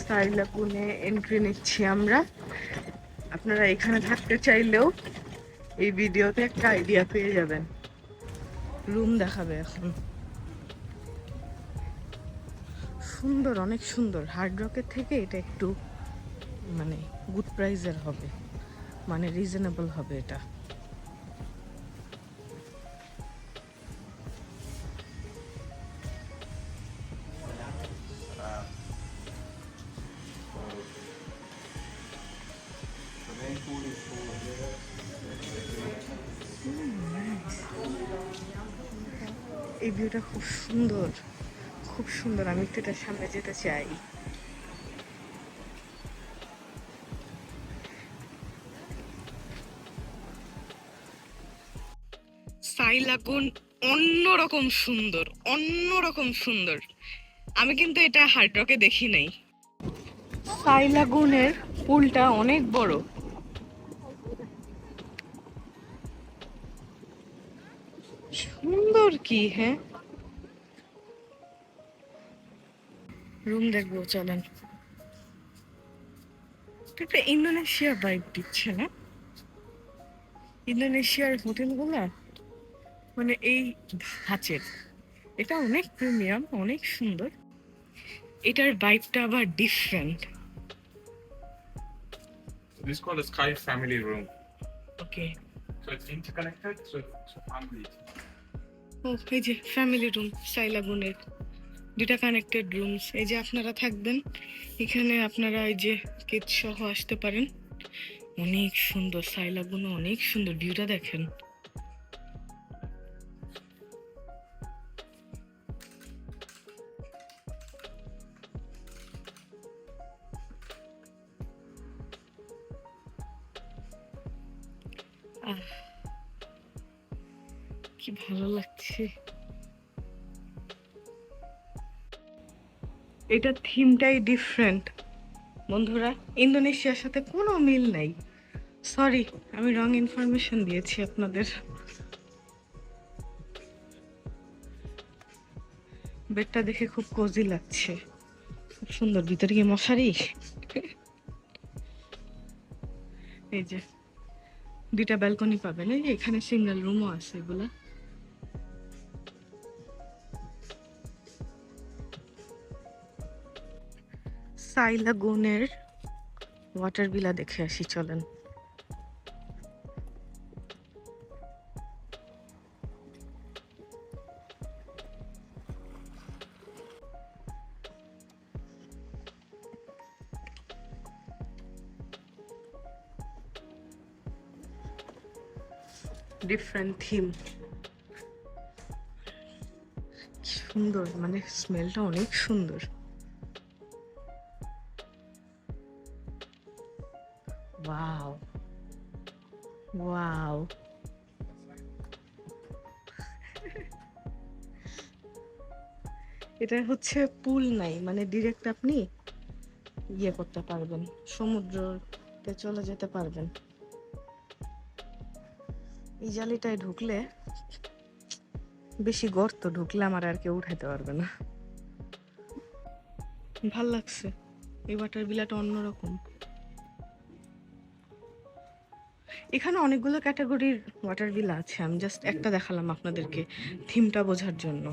সাইলাগুনে এন্ট্রি নিচ্ছি আমরা। আপনারা এখানে থাকতে চাইলেও এই ভিডিওতে একটা আইডিয়া পেয়ে যাবেন। রুম দেখাবে এখন, সুন্দর, অনেক সুন্দর। হার্ড রকের থেকে এটা একটু মানে গুড প্রাইসের হবে, মানে রিজনেবল হবে এটা। এই ভিউটা খুব সুন্দর, খুব সুন্দর। আমি একটু এটার সামনে যেতে চাই। সাইলাগুন অন্যরকম সুন্দর, অন্যরকম সুন্দর। আমি কিন্তু এটা হার্ড রকে দেখি নাই। সাইলাগুনের পুলটা অনেক বড়, সুন্দর কি। হ্যাঁ, রুম দেখবো, চলেন। একটা ইন্দোনেশিয়া ভাইব দিচ্ছে না? ইন্দোনেশিয়ার হোটেলগুলা মানে এই ধাঁচের। এটা অনেক প্রিমিয়াম, অনেক সুন্দর। এটার ভাইবটা আবার different. This is called a Sky Family Room. Okay, So it's interconnected, so it's a family. ও এই যে ফ্যামিলি রুম সাইলাগুনের, দুটা কানেক্টেড রুমস। এই যে আপনারা থাকবেন এখানে, আপনারা এই যে কিডস সহ আসতে পারেন। অনেক সুন্দর সাইলাগুন, অনেক সুন্দর। ভিউটা দেখেন। আহ, কি ভালো লাগছে। এটা থিমটাই ডিফারেন্ট বন্ধুরা, ইন্দোনেশিয়ার সাথে কোনো মিল নাই। সরি, আমি রং ইনফরমেশন দিয়েছি আপনাদের। বেডটা দেখে খুব কোজি লাগছে, খুব সুন্দর। ভিতরে কি মশারি? এই যে দুইটা ব্যালকনি পাবেন। এই যে এখানে সিঙ্গেল রুমও আছে এগুলা। সাইলাগুনের ওয়াটার বিলা দেখে আসি, চলেন। ডিফারেন্ট থিম, সুন্দর, মানে স্মেলটা অনেক সুন্দর। ওয়াও, এটা হচ্ছে পুল নাই, মানে ডিরেক্ট আপনি ইয়ে করতে পারবেন, সমুদ্রতে চলে যেতে পারবেন। এই জালিটায় ঢুকলে, বেশি গর্ত ঢুকলে আমার আর কেউ উঠাইতে পারবে না। ভাল লাগছে, এই ওয়াটার বিলাটা অন্যরকম। এখানে অনেকগুলো ক্যাটাগরির ওয়াটার বিল আছে, আমি জাস্ট একটা দেখালাম আপনাদেরকে থিমটা বোঝার জন্য।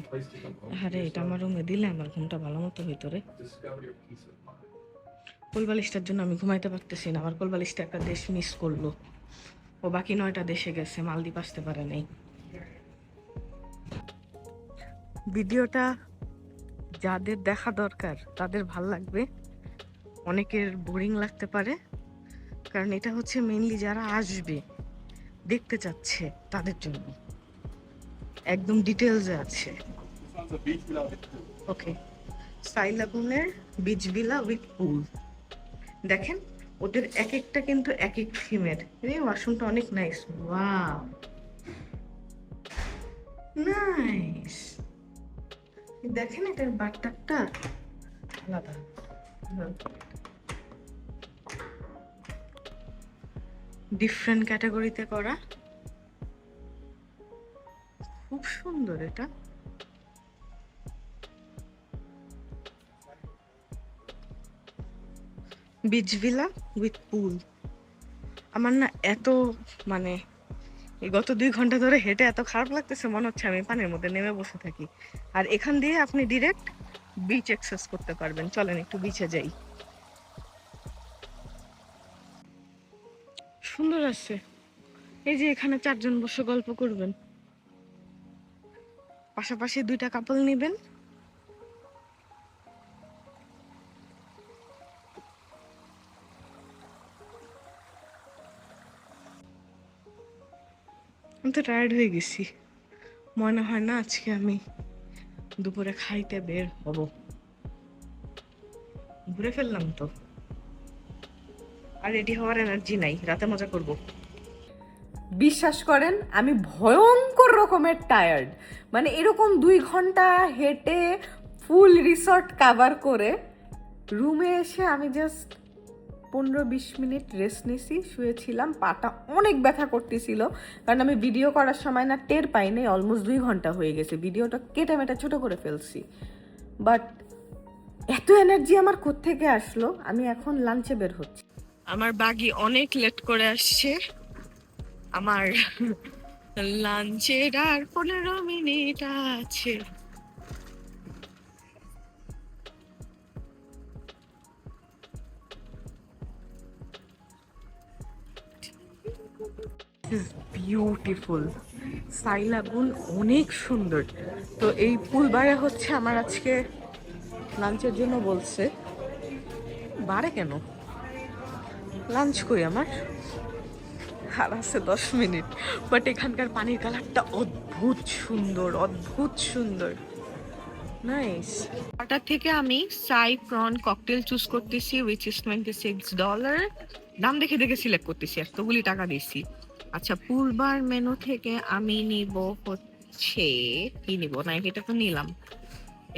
আরে এটা আমার রুমে দিলে আমার ঘুমটা ভালো মতো হইতো রে। কোলবালিশটার জন্য আমি ঘুমাইতে পারতেছি না, আমার কোলবালিশটা একটা দেশ মিস করলো, ও বাকি 9টা দেশে গেছে, মালদ্বীপ আসতে পারে নাই। ভিডিওটা যাদের দেখা দরকার তাদের ভাল লাগবে, অনেকের বোরিং লাগতে পারে, কারণ এটা হচ্ছে মেইনলি যারা আসবে দেখতে চাচ্ছে তাদের জন্য, একদম ডিটেলসে আছে। This one's a beach villa with pool. Okay, sky লাগুনের বিচ ভিলা উইথ পুল। দেখেন ওদের এক একটা কিন্তু এক এক থিমের। এই ওয়াশরুমটা অনেক নাইস, ওয়াও নাইস। দেখেন এটার বাথটাবটা আলাদা, ডিফারেন্ট ক্যাটাগরিতে করা, খুব সুন্দর এটা। বিচ ভিলা উইথ পুল। আমার না এত মানে এই গত 2 ঘন্টা ধরে হেঁটে এত খারাপ লাগতেছে, মনে হচ্ছে আমি পানির মধ্যে নেমে বসে থাকি। আর এখান দিয়ে আপনি ডিরেক্ট বিচ অ্যাক্সেস করতে পারবেন। চলেন একটু বিচে যাই। সুন্দর আছে, এই যে এখানে 4 জন বসে গল্প করবেন, পাশাপাশি 2টা কাপল নেবেন। আমি তো টায়ার্ড হয়ে গেছি, মনে হয় না আজকে আমি দুপুরে খাইতে বের হব। ঘুরে ফেললাম তো, আর রেডি হওয়ার এনার্জি নাই, রাতে মজা করব। বিশ্বাস করেন আমি ভয়ঙ্কর রকমের টায়ার্ড, মানে এরকম 2 ঘন্টা হেঁটে ফুল রিসর্ট কাভার করে রুমে এসে আমি জাস্ট 15-20 মিনিট রেস্ট নিয়েছি, শুয়েছিলাম। পাটা অনেক ব্যথা করতেছিল, কারণ আমি ভিডিও করার সময় না টের পাইনি, অলমোস্ট 2 ঘন্টা হয়ে গেছে, ভিডিওটা কেটে মেটে ছোট করে ফেলছি। বাট এত এনার্জি আমার কোত্থেকে আসলো, আমি এখন লাঞ্চে বের হচ্ছি। আমার বাগি অনেক লেট করে আসছে, আমার লাঞ্চের আর 15 মিনিট আছে। বিউটিফুল, স্কাই লাগুন অনেক সুন্দর। তো এই পুল বারে হচ্ছে আমার আজকে লাঞ্চের জন্য বলছে, বারে কেন লাঞ্চ করি আমার, আর আছে 10 মিনিট। বাট এখানকার পানির কালারটা অদ্ভুত সুন্দর, অদ্ভুত সুন্দর, নাইস। ওটা থেকে আমি সাই প্রন ককটেল চুজ করতেছি, উইচ ইজ $26। দাম দেখে দেখে সিলেক্ট করতেছি, এতগুলি টাকা দিয়েছি। আচ্ছা, পুলবার মেনু থেকে আমি নিব হচ্ছে, কি নিব না, এটা তো নিলাম।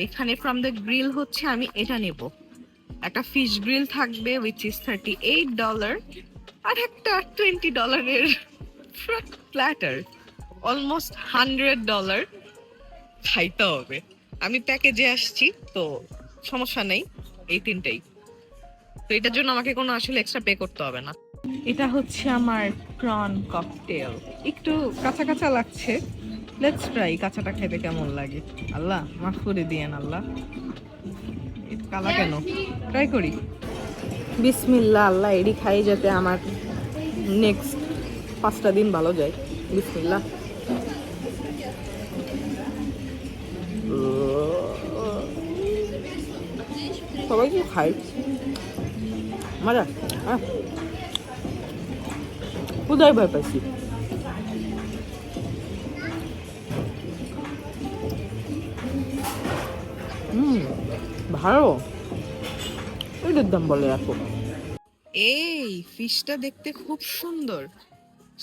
এখানে ফ্রম দ্য গ্রিল হচ্ছে আমি এটা নেব, একটা ফিশ গ্রিল থাকবে উইচ ইজ $38, আর একটা $20 প্ল্যাটার, অলমোস্ট $100 খাইতে হবে। আমি প্যাকেজে আসছি তো সমস্যা নেই, এই 3টাই। তো এটার জন্য আমাকে কোনো আসলে এক্সট্রা পে করতে হবে না। এটা হচ্ছে আমার প্রন ককটেল, একটু কাঁচা কাঁচা লাগছে, লেটস ট্রাই কাঁচাটা খেতে কেমন লাগে। আল্লাহ মাফ করে দিয়েন আল্লাহ, কালা কেন, ট্রাই করি। বিসমিল্লাহ, আল্লাহ এডি খাই যাতে আমার নেক্সট 5টা দিন ভালো যায়। বিসমিল্লাহ। সবাই কি খাই, মজা। হ্যাঁ, কোথায় ভয় পাইছি। ভালো, এটার দাম বলে রাখো। এই ফিশটা দেখতে খুব সুন্দর,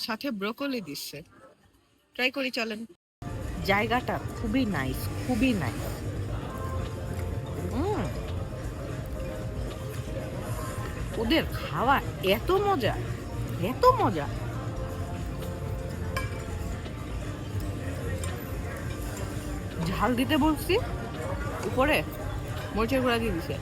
সাথে ব্রোকলি দিচ্ছে। ট্রাই করি, চলেন। জায়গাটা খুবই নাইস, খুবই নাইস। ওদের খাওয়া এত মজা, এত মজা। ঝাল দিতে বলছি, উপরে মরিচের গুঁড়া দিয়ে দিছে।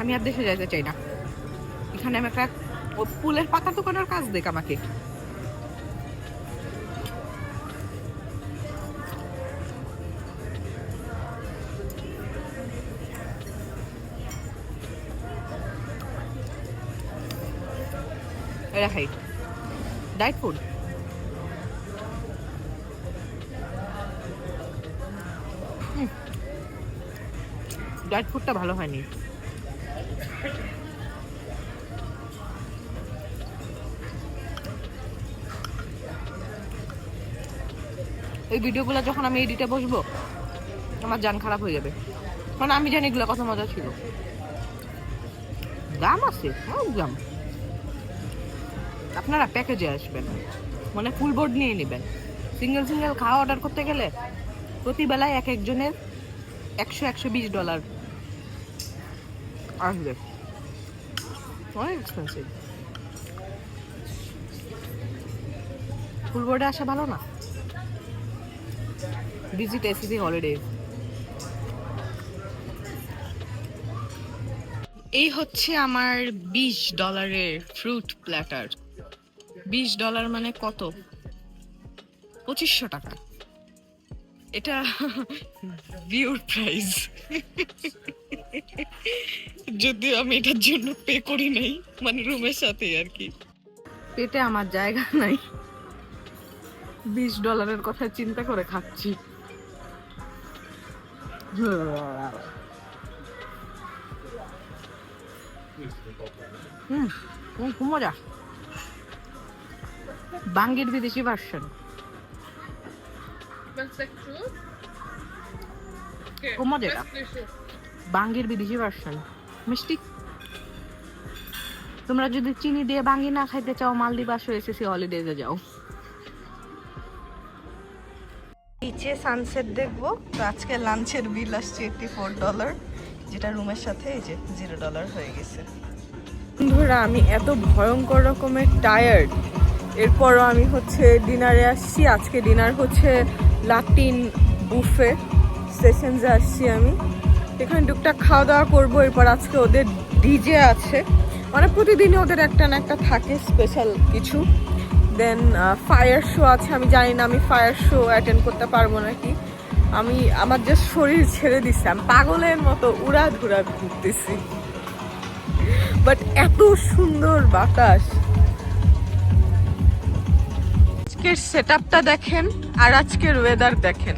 আমি আর দেশে যাইতে চাই না। এখানে আমি একটা ফুলের পাতা দোকানের কাজ দেখ আমাকে। এটা খাই, ডায়েট ফুড। ডায়েট ফুডটা ভালো হয়নি। এই ভিডিওগুলো যখন আমি এডিটে বসবো আমার জান খারাপ হয়ে যাবে, মানে আমি জানি এগুলো কত মজা ছিল। দাম আছে, দাম। আপনারা প্যাকেজে আসবেন, মানে ফুল বোর্ড নিয়ে নেবেন। সিঙ্গেল সিঙ্গেল খাওয়া অর্ডার করতে গেলে প্রতি বেলায় এক একজনের $100-120 আসবে, অনেক এক্সপেন্সিভ। ফুল বোর্ডে আসা ভালো না। Visit ACC holiday. এই হচ্ছে আমার $20 ফ্রুট প্ল্যাটার। $20 মানে কত? 2500 টাকা। এটা ভিউর প্রাইস, যদিও আমি এটার জন্য পে করি নাই, মানে রুমের সাথে আর কি। পেটে আমার জায়গা নাই, $20 কথা চিন্তা করে খাচ্ছি। খুব মজা। বাঙ্গির বিদেশি ভার্সন, খুব মজা। বাঙ্গির বিদেশি ভার্সন মিষ্টি। তোমরা যদি চিনি দিয়ে বাঙ্গি না খাইতে চাও, মালদ্বীপ আসো, এসএসসি হলিডেজে যাও। নিচে সানসেট দেখবো। তো আজকে লাঞ্চের বিল আসছে $84, যেটা রুমের সাথে এই যে $0 হয়ে গেছে। বন্ধুরা, আমি এত ভয়ঙ্কর রকমের টায়ার্ড, এরপরও আমি হচ্ছে ডিনারে আসছি। আজকে ডিনার হচ্ছে লাতিন বুফে সেশনসে আসছি আমি। এখানে টুকটাক খাওয়া দাওয়া করবো। এরপর আজকে ওদের ডিজে আছে, মানে প্রতিদিনই ওদের একটা না একটা থাকে স্পেশাল কিছু। দেন ফায়ার শো আছে। আমি জানি না আমি ফায়ার শো অ্যাটেন্ড করতে পারবো নাকি। আমার যে শরীর ছেড়ে দিচ্ছে, আমি পাগলের মতো উড়াধুরা ঘুরতেছি। বাট এত সুন্দর বাতাস। আজকের সেটআপটা দেখেন আর আজকের ওয়েদার দেখেন।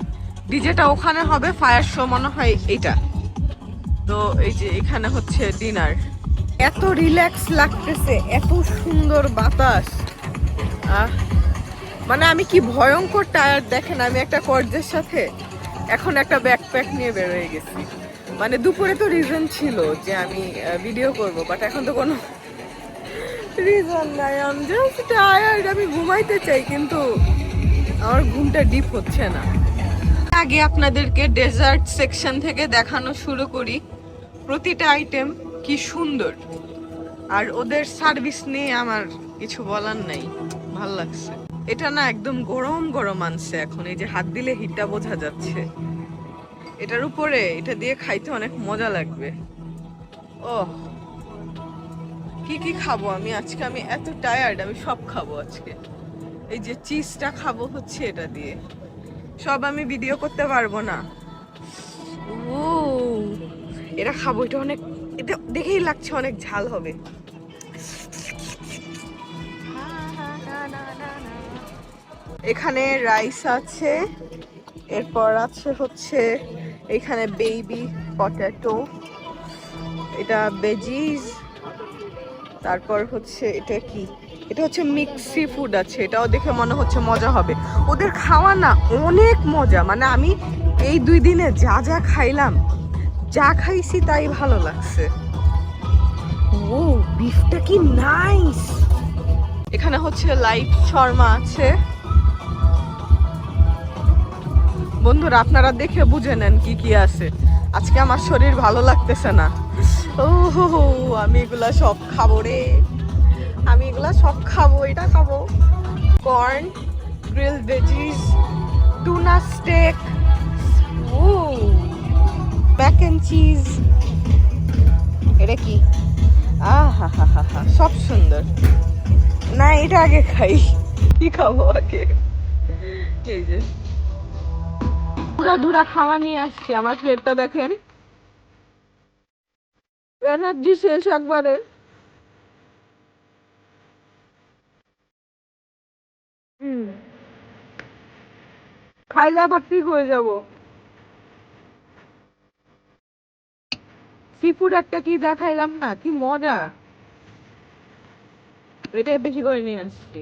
ডিজেটা ওখানে হবে, ফায়ার শো মনে হয় এটা। তো এই যে এখানে হচ্ছে ডিনার। এত রিল্যাক্স লাগতেছে, এত সুন্দর বাতাস। মানে আমি কি ভয়ঙ্কর টায়ার্ড দেখেন। আমি একটা কর্জের সাথে এখন একটা ব্যাকপ্যাক নিয়ে বের হয়ে গেছি। মানে দুপুরে তো রিজন ছিল যে আমি ভিডিও করব, বাট এখন তো কোনো রিজন নাই। আমি জাস্ট টায়ার্ড, আমি ঘুমাইতে চাই কিন্তু আমার ঘুমটা ডিপ হচ্ছে না। আগে আপনাদেরকে ডেজার্ট সেকশন থেকে দেখানো শুরু করি। প্রতিটা আইটেম কি সুন্দর, আর ওদের সার্ভিস নিয়ে আমার কিছু বলার নাই, ভাল লাগছে। এটা না একদম গরম গরম আনছে এখন, এই যে হাত দিলে হিটটা বোঝা যাচ্ছে। এটার উপরে এটা দিয়ে খাইতে অনেক মজা লাগবে। ও কি কি খাবো আমি আজকে, আমি এত টায়ার্ড, আমি সব খাবো আজকে। এই যে চিজটা খাবো হচ্ছে এটা দিয়ে, সব আমি ভিডিও করতে পারবো না। ও এটা খাবো, এটা অনেক, এটা দেখেই লাগছে অনেক ঝাল হবে। এখানে রাইস আছে, এরপর আছে হচ্ছে এখানে বেবি পটেটো, এটা ভেজিস, তারপর হচ্ছে এটা কি, এটা হচ্ছে মিক্স সি ফুড আছে। এটাও দেখে মনে হচ্ছে মজা হবে। ওদের খাওয়া না অনেক মজা, মানে আমি এই 2 দিনে যা যা খাইলাম যা খাইছি তাই ভালো লাগছে। ও বিফটা কি নাইস। এখানে হচ্ছে লাইভ শর্মা আছে। বন্ধুরা আপনারা দেখে বুঝে নেন কি কি আছে। আজকে আমার শরীর ভালো লাগতেছে না। ও হো হো, আমি এগুলা সব খাবো রে, আমি এগুলা সব খাবো। এটা খাবো corn, grilled veggies, tuna steak, ও ম্যাক এন্ড চিজ। এটা কি? আহা হা হা হা, সব সুন্দর। না এটা আগে খাই, কি খাবো আগে? এই যে পুরা ধুরা খাওয়া নিয়ে আসছি। আমার প্লেটটা দেখেন, এনার্জি শেষ একবারে। খাইলে আবার ঠিক হয়ে যাব। সি ফুড একটা কি দেখাইলাম না, কি মজা। এটাই বেশি করে নিয়ে আসছি।